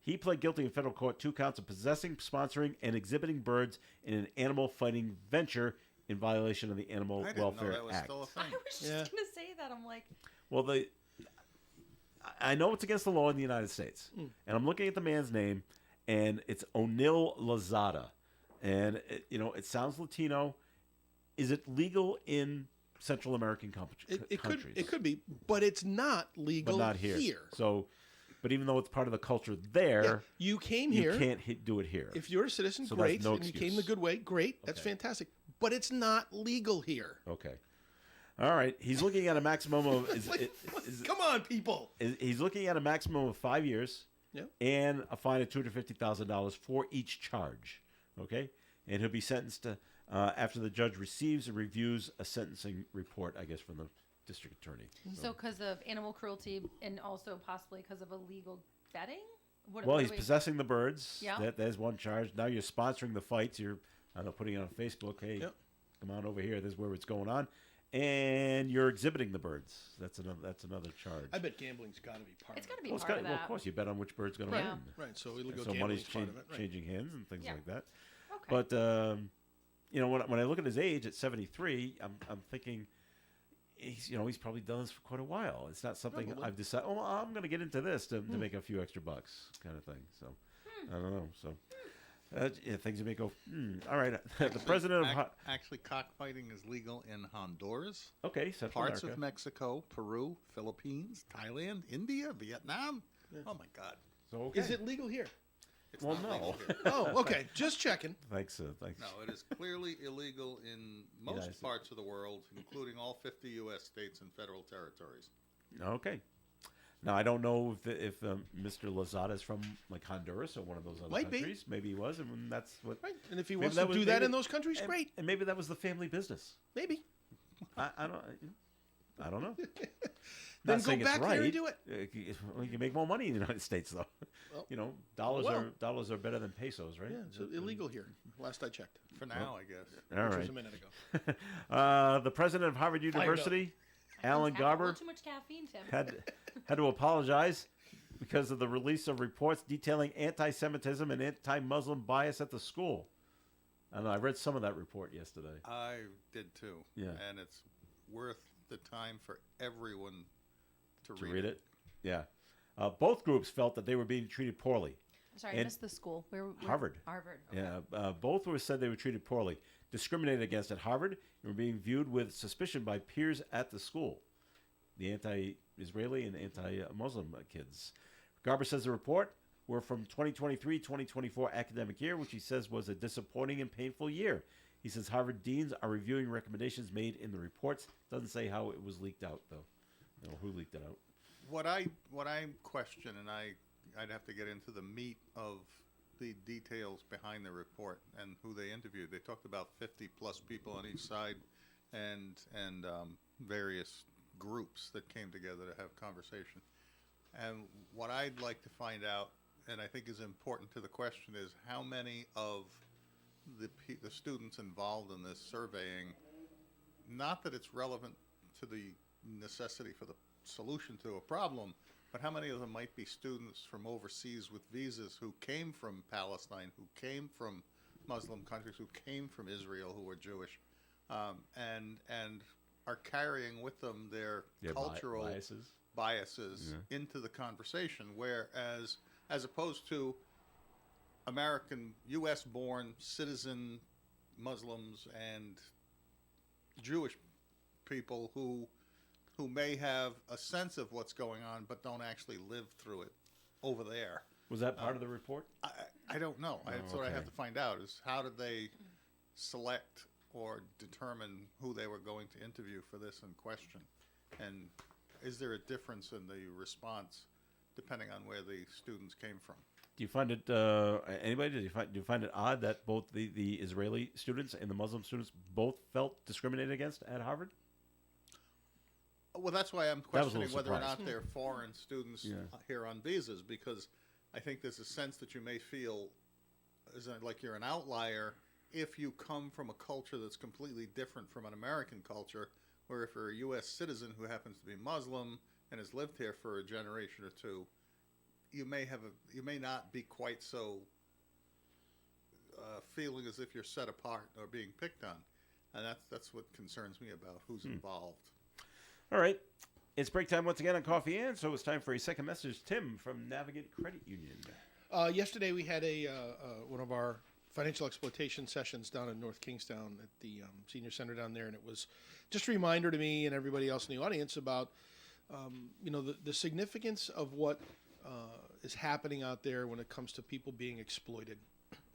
He pled guilty in federal court 2 counts of possessing, sponsoring, and exhibiting birds in an animal fighting venture in violation of the Animal I didn't Welfare know that was Act. still a I thing. was just going to say that. I'm like, Well, I know it's against the law in the United States, and I'm looking at the man's name, and it's O'Neill Lozada, and it sounds Latino. Is it legal in Central American countries? It could be, but it's not legal but not here. So, But even though it's part of the culture there, you came you here. can't do it here. If you're a citizen, So great, that's no and you came the excuse. good way, great. That's fantastic. But it's not legal here. Okay. All right. He's looking at a maximum of. Come on, people. He's looking at a maximum of 5 years. Yeah. And a fine of $250,000 for each charge. Okay. And he'll be sentenced to after the judge receives and reviews a sentencing report, I guess, from the district attorney. So because of animal cruelty and also possibly because of illegal betting? Well, he's possessing the birds. Yeah. There's one charge. Now you're sponsoring the fights. You're, I don't know, putting it on Facebook. Hey, come on over here. This is where it's going on. And you're exhibiting the birds. That's another charge. I bet gambling's got to be part It's of it. got to be part of that. Well, of course, you bet on which bird's going to Yeah. win. Right, so illegal So gambling's money's part of it. Right. changing hands and things Yeah. like that. Okay. But when I look at his age at 73, I'm thinking he's probably done this for quite a while. It's not something Probably. I've decided. Oh, I'm going to get into this to make a few extra bucks, kind of thing. So I don't know. So things you may go. All right. The president of Actually, cockfighting is legal in Honduras, Central parts America. of Mexico, Peru, Philippines, Thailand, India, Vietnam. Oh my God! So okay. Is it legal here? It's Well, not no. legal here. Oh, okay. Just checking. Thanks. Thanks. No, it is clearly illegal in most United parts of the world, including all 50 U.S. states and federal territories. Okay. Now I don't know if Mr. Lozada is from like Honduras or one of those other Might be. countries. Maybe he was, and that's what. Right. And if he maybe wants to was- do that maybe- in those countries, and- great. And maybe that was the family business. Maybe. I don't know. Then Not go saying it's back there right. and do it. You can make more money in the United States, though. Well, dollars are better than pesos, right? Yeah, it's illegal here. Last I checked. For now, I guess. All Which right. was a minute ago. The president of Harvard University, Alan Have a Garber, little too much caffeine, Tim. had to apologize because of the release of reports detailing anti-Semitism and anti-Muslim bias at the school. I know. I read some of that report yesterday. I did too. Yeah. And it's worth the time for everyone to read it. Yeah. Both groups felt that they were being treated poorly. I'm sorry, I And missed the school. Where Harvard. Harvard. Okay. Yeah. Both were said they were treated poorly, discriminated against at Harvard, and were being viewed with suspicion by peers at the school, the anti-Israeli and anti-Muslim kids. Garber says the report were from 2023-2024 academic year, which he says was a disappointing and painful year. He says Harvard deans are reviewing recommendations made in the reports. Doesn't say how it was leaked out, though. Who leaked it out. What I question, and I'd have to get into the meat of the details behind the report and who they interviewed. They talked about 50 plus people on each side, and various groups that came together to have conversation. And what I'd like to find out, and I think is important to the question, is how many of the students involved in this surveying, not that it's relevant to the necessity for the solution to a problem, but how many of them might be students from overseas with visas who came from Palestine, who came from Muslim countries, who came from Israel, who were Jewish, and are carrying with them their cultural biases into the conversation, whereas as opposed to American, U.S.-born citizen Muslims and Jewish people who may have a sense of what's going on but don't actually live through it over there. Was that part of the report? I don't know. That's what I have to find out, is how did they select or determine who they were going to interview for this in question? And is there a difference in the response depending on where the students came from? Do you find it anybody? Do you find it odd that both the Israeli students and the Muslim students both felt discriminated against at Harvard? Well, that's why I'm That was a questioning little whether or surprised. not they're foreign students here on visas, because I think there's a sense that you may feel like you're an outlier if you come from a culture that's completely different from an American culture, or if you're a U.S. citizen who happens to be Muslim and has lived here for a generation or two, you may not be quite so feeling as if you're set apart or being picked on, and that's what concerns me about who's involved. All right. It's break time once again on Coffee and, so it's time for a second message. Tim from Navigant Credit Union. Yesterday we had one of our financial exploitation sessions down in North Kingstown at the senior center down there, and it was just a reminder to me and everybody else in the audience about the significance of what is happening out there when it comes to people being exploited.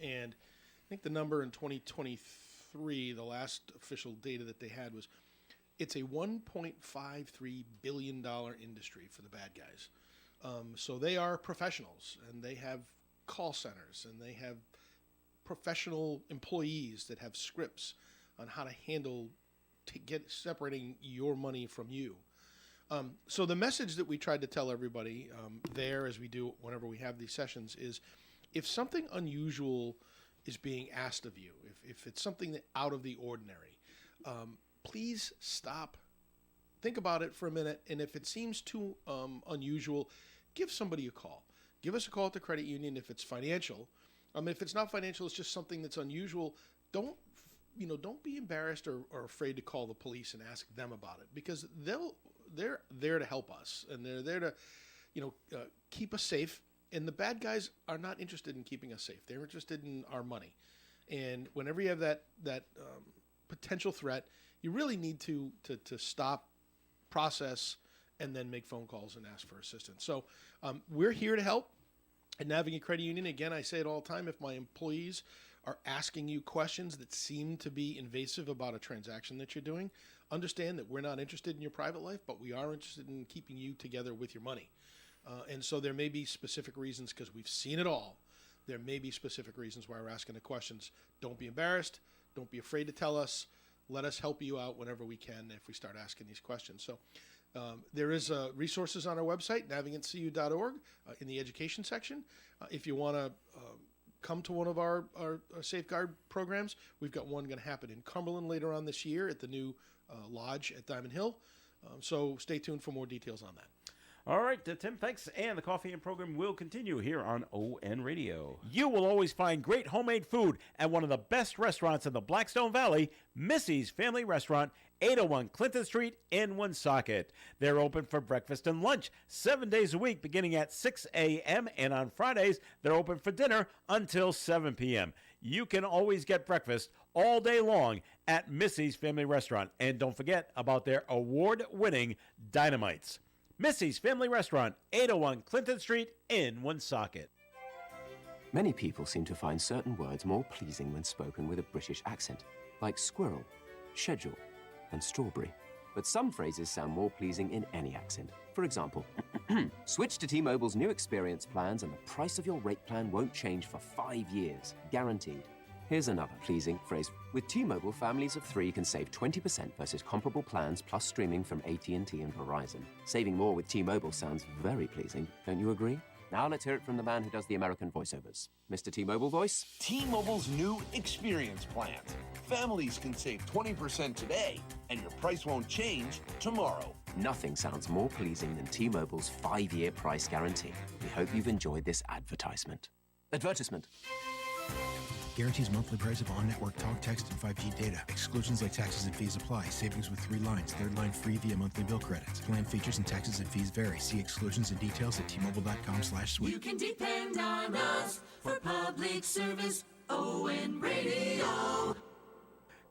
And I think the number in 2023, the last official data that they had was, it's a $1.53 billion industry for the bad guys. So they are professionals, and they have call centers, and they have professional employees that have scripts on how to handle separating your money from you. So the message that we tried to tell everybody there, as we do whenever we have these sessions, is if something unusual is being asked of you, if it's something that out of the ordinary, please stop, think about it for a minute, and if it seems too unusual, give somebody a call. Give us a call at the credit union if it's financial. If it's not financial, it's just something that's unusual. Don't be embarrassed or afraid to call the police and ask them about it, because they're there to help us, and they're there to, keep us safe. And the bad guys are not interested in keeping us safe. They're interested in our money. And whenever you have that potential threat, you really need to stop, process, and then make phone calls and ask for assistance. So we're here to help. At Navigate Credit Union, again, I say it all the time, if my employees are asking you questions that seem to be invasive about a transaction that you're doing, understand that we're not interested in your private life, but we are interested in keeping you together with your money. And so there may be specific reasons, because we've seen it all. There may be specific reasons why we're asking the questions. Don't be embarrassed. Don't be afraid to tell us. Let us help you out whenever we can if we start asking these questions. So there is resources on our website, navigancecu.org, in the education section. If you want to come to one of our safeguard programs, we've got one going to happen in Cumberland later on this year at the new lodge at Diamond Hill. So stay tuned for more details on that. All right, Tim, thanks. And the Coffee and program will continue here on ON Radio. You will always find great homemade food at one of the best restaurants in the Blackstone Valley, Missy's Family Restaurant, 801 Clinton Street in Woonsocket. They're open for breakfast and lunch 7 days a week beginning at 6 a.m. And on Fridays, they're open for dinner until 7 p.m. You can always get breakfast all day long at Missy's Family Restaurant. And don't forget about their award-winning Dynamites. Missy's Family Restaurant, 801 Clinton Street in Woonsocket. Many people seem to find certain words more pleasing when spoken with a British accent, like squirrel, schedule, and strawberry. But some phrases sound more pleasing in any accent. For example, switch to T-Mobile's new experience plans and the price of your rate plan won't change for 5 years, guaranteed. Here's another pleasing phrase. With T-Mobile, families of 3 can save 20% versus comparable plans plus streaming from AT&T and Verizon. Saving more with T-Mobile sounds very pleasing, don't you agree? Now let's hear it from the man who does the American voiceovers. Mr. T-Mobile voice? T-Mobile's new experience plans. Families can save 20% today, and your price won't change tomorrow. Nothing sounds more pleasing than T-Mobile's 5-year price guarantee. We hope you've enjoyed this advertisement. Advertisement. Guarantees monthly price of on-network talk, text, and 5G data. Exclusions like taxes and fees apply. Savings with 3 lines. 3rd line free via monthly bill credits. Plan features and taxes and fees vary. See exclusions and details at tmobile.com/switch. You can depend on us for public service. ON Radio.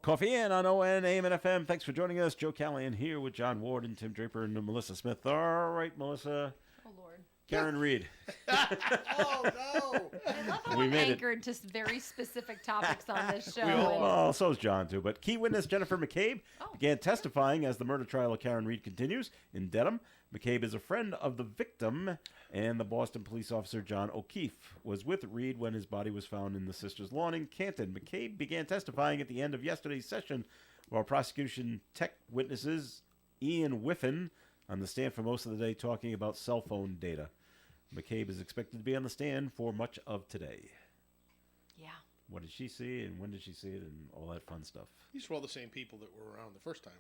Coffee In on ON, AM and FM. Thanks for joining us. Joe Callahan here with John Ward and Tim Draper and Melissa Smith. All right, Melissa. Oh, Lord. Karen Reed. Oh, no. I love how We I'm made it. anchored to very specific topics on this show. Well, so's John, too. But key witness Jennifer McCabe began testifying as the murder trial of Karen Reed continues in Dedham. McCabe is a friend of the victim, and the Boston police officer John O'Keefe was with Reed when his body was found in the sister's lawn in Canton. McCabe began testifying at the end of yesterday's session, while prosecution tech witnesses Ian Whiffen on the stand for most of the day talking about cell phone data. McCabe is expected to be on the stand for much of today. Yeah. What did she see, and when did she see it, and all that fun stuff? These were all the same people that were around the first trial.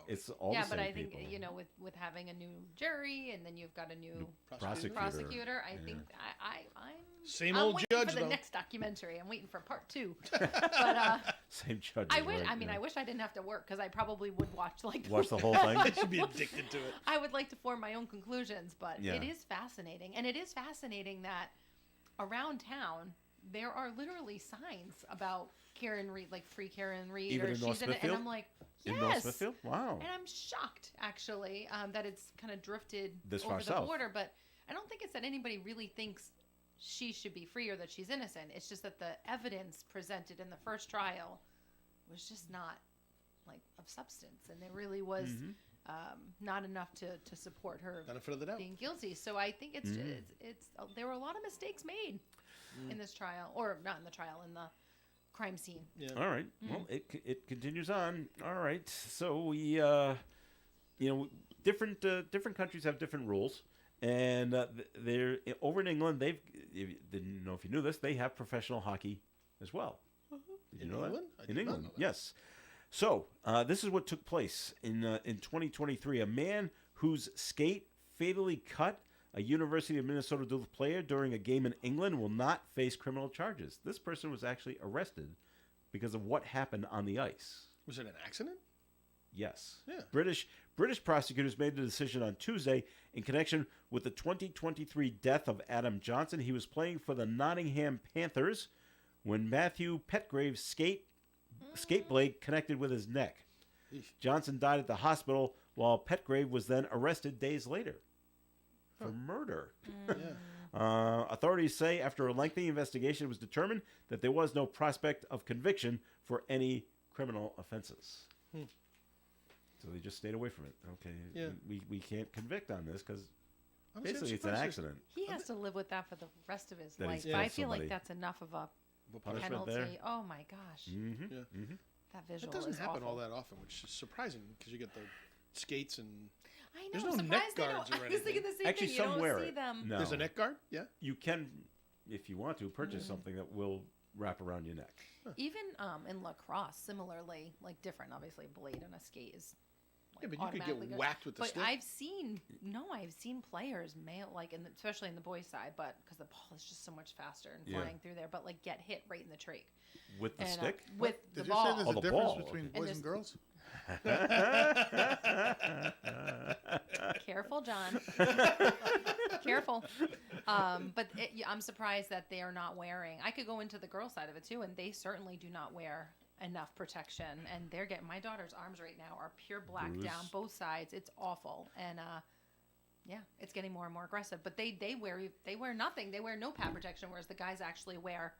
It's all yeah, the same but I think people. with having a new jury and then you've got a new prosecutor. I think Same I'm old waiting judge for the though. next documentary. I'm waiting for part 2. But Same judge. I wish. Right, I mean, I wish I didn't have to work because I probably would watch watch the whole thing. I should be addicted to it. I would like to form my own conclusions, but Yeah. it is fascinating, and it is fascinating that around town there are literally signs about Karen Reed, like free Karen Reed, Even or in North she's in it, and I'm like, yes. In North Smithfield? Wow. And I'm shocked actually that it's kind of drifted This over far the south. border, but I don't think it's that anybody really thinks she should be free or that she's innocent. It's just that the evidence presented in the first trial was just not like of substance, and there really was not enough to support her Benefit of the doubt. being guilty. So I think it's there were a lot of mistakes made in this trial, or not in the trial, in the crime scene. Yeah. All right. Well, it continues on. All right. So we, different countries have different rules, and they're over in England. Didn't know if you knew this. They have professional hockey as well. Did you know England? that? In England, yes. So this is what took place in 2023. A man whose skate fatally cut a University of Minnesota Duluth player during a game in England will not face criminal charges. This person was actually arrested because of what happened on the ice. Was it an accident? Yes. Yeah. British prosecutors made the decision on Tuesday in connection with the 2023 death of Adam Johnson. He was playing for the Nottingham Panthers when Matthew Petgrave's skate blade connected with his neck. Johnson died at the hospital while Petgrave was then arrested days later for murder. Authorities say after a lengthy investigation, it was determined that there was no prospect of conviction for any criminal offenses. So they just stayed away from it. Okay, we can't convict on this because basically it's an accident. He has to live with that for the rest of his That life. he's But I killed feel like somebody. that's enough of a Punishment penalty. there. Oh my gosh, that visual It doesn't is happen awful. all that often, which is surprising because you get the skates and I know. there's I'm no surprised neck they don't- guards or I was anything. thinking the same Actually, thing. You some don't wear see it. them. No. There's a neck guard. Yeah. You can, if you want to, purchase something that will wrap around your neck. Even in lacrosse, similarly, like different, obviously, blade and a skate is. Like, Yeah, but you could get automatically good. whacked with the but stick. I've seen players, especially in the boys' side, but because the ball is just so much faster and Yeah. flying through there, but like get hit right in the trach. With the And, stick? with the Did ball. you say there's the a difference ball, between okay. boys And and girls? Careful, John. Careful. I'm surprised that they are not wearing. I could go into the girl side of it too, and they certainly do not wear enough protection. And they're getting my daughter's arms right now are pure black Bruise. down both sides. It's awful, and it's getting more and more aggressive. But they wear nothing. They wear no pad protection, whereas the guys actually wear.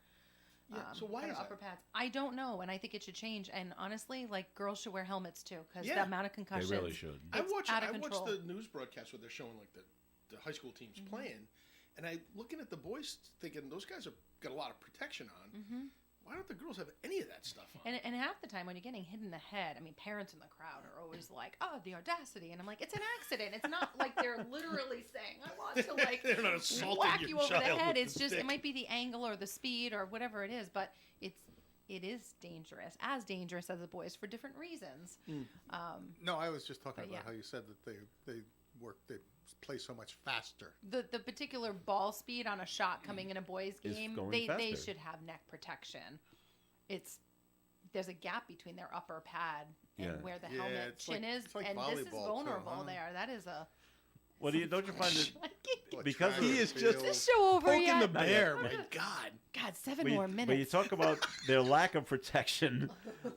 So why better is that? upper pads? I don't know, and I think it should change. And honestly, like girls should wear helmets too, because Yeah. the amount of concussions. really should. I watch out of control. the news broadcast where they're showing like the high school teams playing, and I looking at the boys thinking those guys have got a lot of protection on. Why don't the girls have any of that stuff on? And half the time when you're getting hit in the head, I mean, parents in the crowd are always like, "Oh, the audacity!" And I'm like, "It's an accident. It's not like they're literally saying I want to like They're not assaulting whack your you over the child head." with It's the just stick. it might be the angle or the speed or whatever it is, but it is dangerous, as dangerous as the boys for different reasons. No, I was just talking But about yeah. how you said that they play so much faster. The particular ball speed on a shot coming in a boys Is game, going they faster. should have neck protection. There's a gap between their upper pad and Yeah. where the Yeah, helmet it's chin like- is, it's like and this is volleyball, too, vulnerable huh? there. That is a. Well, don't you find it What, because track of, He is and just field? This show over poking yet? the bear. My God. God, 7 but you- more but minutes. you talk about their lack of protection,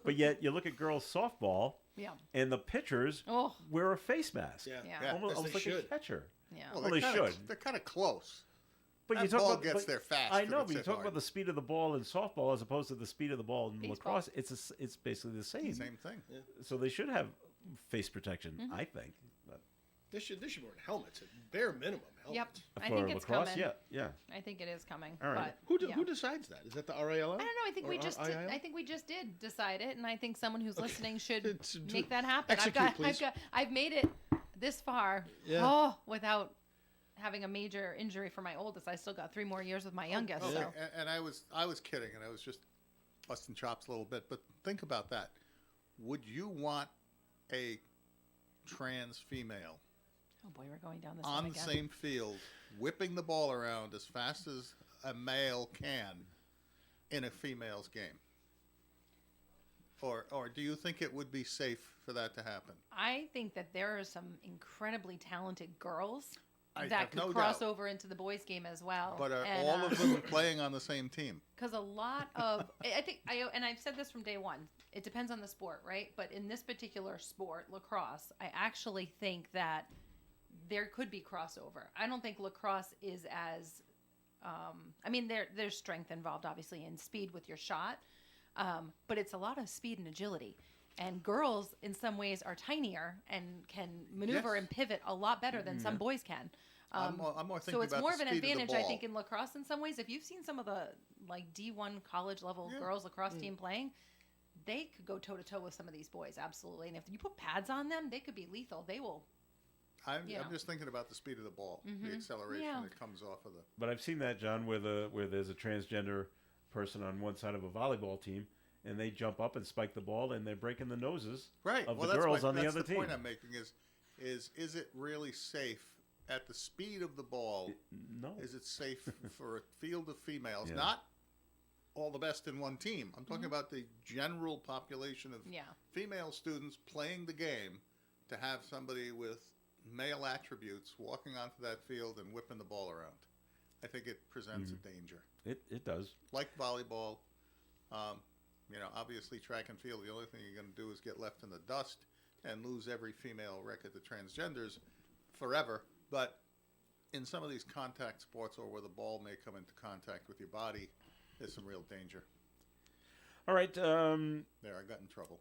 but yet you look at girls softball Yeah. and the pitchers Oh. wear a face mask. Yeah. Yeah. Yeah. Almost As like they a should. catcher. Yeah. Well, they should. They're kind of close. But That you talk ball about, gets but- there fast I if know, it's but you hit talk hard. about the speed of the ball in softball as opposed to the speed of the ball in Baseball. lacrosse. It's basically the same. Same thing. So they should have face protection, I think. But They should be wearing helmets at bare minimum. Yep. Helmets. I for think it's lacrosse, coming. yeah. I think it is coming. All right. But, Who decides that? Is that the RALO? I don't know. I think Or we just IIL? I think we just did decide it, and I think someone who's listening should It's- make that happen. execute, please. I've made it this far. Yeah. Oh, without having a major injury for my oldest. I still got 3 more years with my youngest. Okay, So and I was kidding, and I was just busting chops a little bit. But think about that. Would you want a trans female oh boy, we're going down this on one the again. same field, whipping the ball around as fast as a male can in a female's game? Or do you think it would be safe for that to happen? I think that there are some incredibly talented girls I that have could no cross doubt. over into the boys' game as well. But are And, all of them playing on the same team? Because a lot of, and I've said this from day one, it depends on the sport, right? But in this particular sport, lacrosse, I actually think that there could be crossover. I don't think lacrosse is as, I mean, there's strength involved, obviously, in speed with your shot, but it's a lot of speed and agility. And girls, in some ways, are tinier and can maneuver and pivot a lot better than some boys can. I'm more thinking so it's about more the of an speed of the advantage, I ball. think, in lacrosse in some ways. If you've seen some of the like D1 college level girls lacrosse team playing, they could go toe to toe with some of these boys, absolutely. And if you put pads on them, they could be lethal. They will. I'm just thinking about the speed of the ball, the acceleration that comes off of the. But I've seen that, John, where there's a transgender person on one side of a volleyball team, and they jump up and spike the ball, and they're breaking the noses of the girls on the other team. The point I'm making is it really safe at the speed of the ball? No. Is it safe for a field of females? Yeah. Not all the best in one team. I'm talking about the general population of female students playing the game, to have somebody with male attributes walking onto that field and whipping the ball around. I think it presents a danger. It does. Like volleyball, obviously track and field, the only thing you're going to do is get left in the dust and lose every female record to transgenders forever. But in some of these contact sports, or where the ball may come into contact with your body, there's some real danger. All right. There, I got in trouble.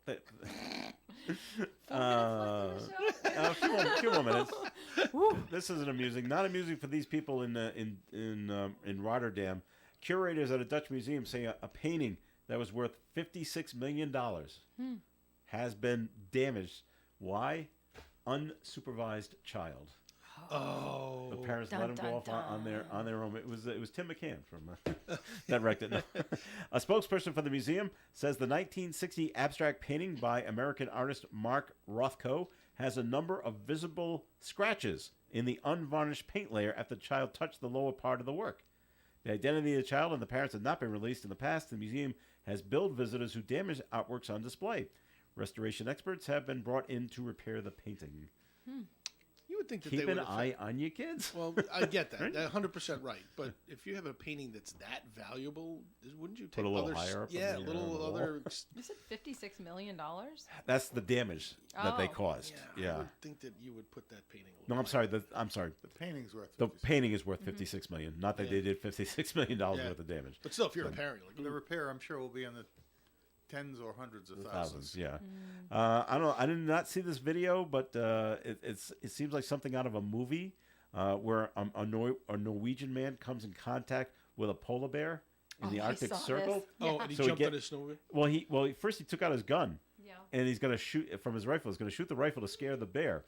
A few more minutes. This isn't amusing. Not amusing for these people in Rotterdam. Curators at a Dutch museum say a painting that was worth $56 million has been damaged. Why? Unsupervised child. Oh, the parents let him go off on their own. It was Tim McCann from that wrecked it. A spokesperson for the museum says the 1960 abstract painting by American artist Mark Rothko has a number of visible scratches in the unvarnished paint layer after the child touched the lower part of the work. The identity of the child and the parents have not been released in the past. The museum has billed visitors who damaged artworks on display. Restoration experts have been brought in to repair the painting. You would think that Keep they an would eye on your kids. Well, I get that. Right? 100% right. But if you have a painting that's that valuable, wouldn't you take Put a little other higher up yeah, on a the little wall. other. You said $56 million? That's the damage that they Oh. caused. Yeah. I would think that you would put that painting. A No, little I'm sorry. The painting's worth. The painting is worth $56 million. Not that they did $56 million worth of damage. But still, if you're a parent, like, The repair, I'm sure, will be in the tens or hundreds of thousands. Yeah. I don't know. I did not see this video, but it seems like something out of a movie where a Norwegian man comes in contact with a polar bear in the Arctic Circle. Oh, and he jumped on his snowmobile? Well, first he took out his gun. Yeah. And he's going to shoot from his rifle. He's going to shoot the rifle to scare the bear.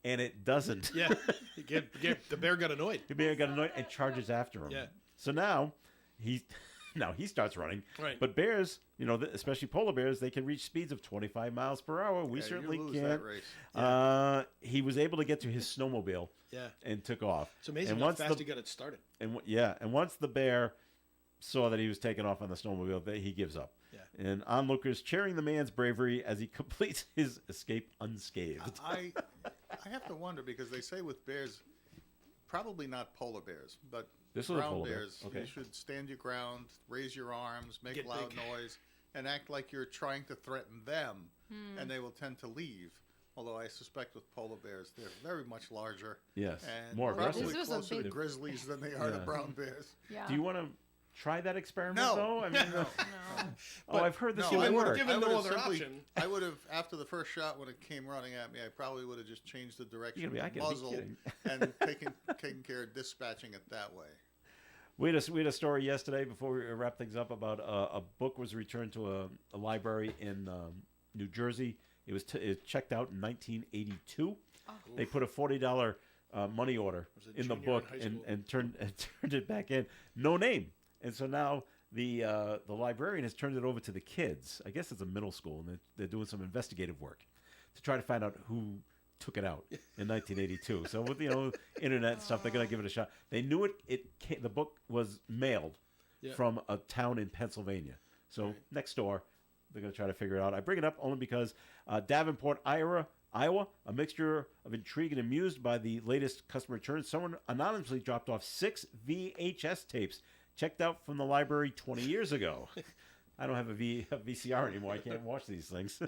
And it doesn't. Yeah. The bear got annoyed. The bear got annoyed and charges after him. Yeah. So now he starts running. Right. But bears, especially polar bears, they can reach speeds of 25 miles per hour. We certainly you lose can't. that race. He was able to get to his snowmobile. Yeah. And took off. It's amazing and how once fast he got it started. And once the bear saw that he was taking off on the snowmobile, he gives up. Yeah. And onlookers cheering the man's bravery as he completes his escape unscathed. I have to wonder, because they say with bears, probably not polar bears, but This was a brown polar bear. bears, Okay. you should stand your ground, raise your arms, make Get loud big. noise, and act like you're trying to threaten them, and they will tend to leave. Although I suspect with polar bears, they're very much larger. Yes, And more probably aggressive. This was a closer to big- grizzlies than they are to Yeah. brown bears. Yeah. Do you want to try that experiment, No. though? I mean, No. Oh, I've heard this No, would I work. given I no would've other simply- option. I would have, after the first shot when it came running at me, I probably would have just changed the direction You're of gonna be- the I gotta be muzzle kidding. and taken care of dispatching it that way. We had a story yesterday before we wrap things up about a book was returned to a library in New Jersey. It was checked out in 1982. They put a $40 money order Was it in the junior in book high and school? turned it back in. No name. And so now the librarian has turned it over to the kids. I guess it's a middle school, and they're doing some investigative work to try to find out who took it out in 1982. So with internet and stuff, they're gonna give it a shot. They knew the book was mailed Yeah. from a town in Pennsylvania. So next door, they're gonna try to figure it out. I bring it up only because Davenport, Iowa, a mixture of intrigue and amused by the latest customer return. Someone anonymously dropped off 6 VHS tapes checked out from the library 20 years ago. I don't have a VCR anymore. I can't watch these things.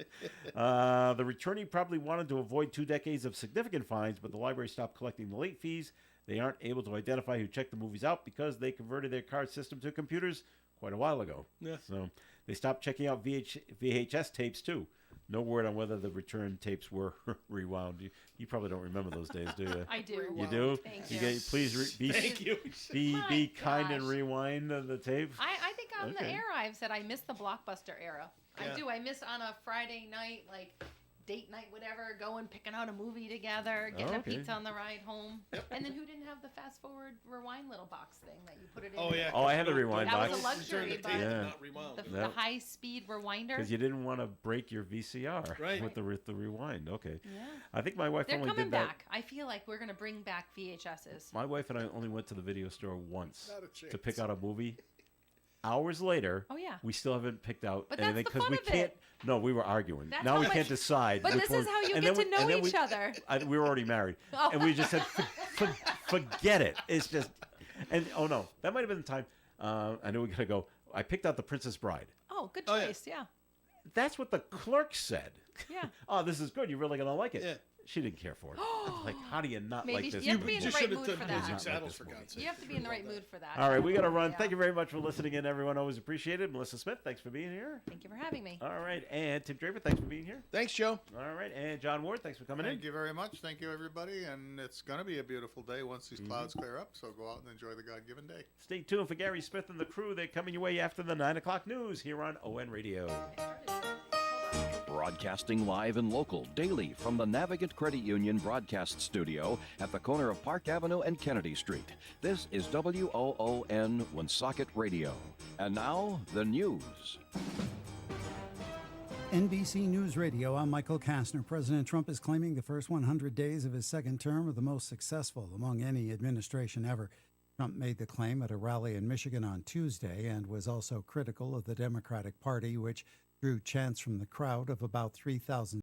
The returning probably wanted to avoid 2 decades of significant fines, but the library stopped collecting the late fees. They aren't able to identify who checked the movies out because they converted their card system to computers quite a while ago. Yeah. So they stopped checking out VHS tapes, too. No word on whether the return tapes were rewound. You probably don't remember those days, do you? I do. You do? Thank you. Please be kind and rewind the tape. I think on the Okay. era I've said I miss the Blockbuster era. Yeah. I do. I miss on a Friday night, like date night, whatever, going picking out a movie together, getting Okay. a pizza on the ride home. And then who didn't have the fast forward rewind little box thing that you put it in? Oh yeah. Oh, I had the rewind that box. was a luxury, but Yeah. Not rewound. the high speed rewinder. Because you didn't want to break your VCR Right. with the rewind. Okay. Yeah. I think my wife They're only coming did that. back. I feel like we're gonna bring back VHSs. My wife and I only went to the video store once Not a chance. to pick out a movie. Hours later, Oh, yeah. we still haven't picked out But that's anything the because fun we of can't. it. No, we were arguing. That's now how we much- can't decide. But which this one- is how you and get then to know and then each other. we were already married, Oh. and we just said, forget it. It's just, and oh no, that might have been the time. I know we gotta go. I picked out The Princess Bride. Oh, good Oh, yeah. choice. Yeah. That's what the clerk said. Yeah. Oh, this is good. You're really gonna like it. Yeah. She didn't care for it. Like, how do you not Maybe like this? you have to be in the movie? right should've mood done for Blazing that. Not Saddles, like for this God's You sake. have to be in the right mood for that. All right, we got to run. Yeah. Thank you very much for listening in, everyone. Always appreciated. Melissa Smith, thanks for being here. Thank you for having me. All right, and Tim Draper, thanks for being here. Thanks, Joe. All right, and John Ward, thanks for coming Thank in. you very much. Thank you, everybody. And it's going to be a beautiful day once these Mm-hmm. clouds clear up. So go out and enjoy the God-given day. Stay tuned for Gary Smith and the crew. They're coming your way after the 9 o'clock news here on ON Radio. Broadcasting live and local daily from the Navigant Credit Union broadcast studio at the corner of Park Avenue and Kennedy Street. This is WOON Woonsocket Radio. And now, the news. NBC News Radio, I'm Michael Kastner. President Trump is claiming the first 100 days of his second term are the most successful among any administration ever. Trump made the claim at a rally in Michigan on Tuesday and was also critical of the Democratic Party, which drew chants from the crowd of about 3,000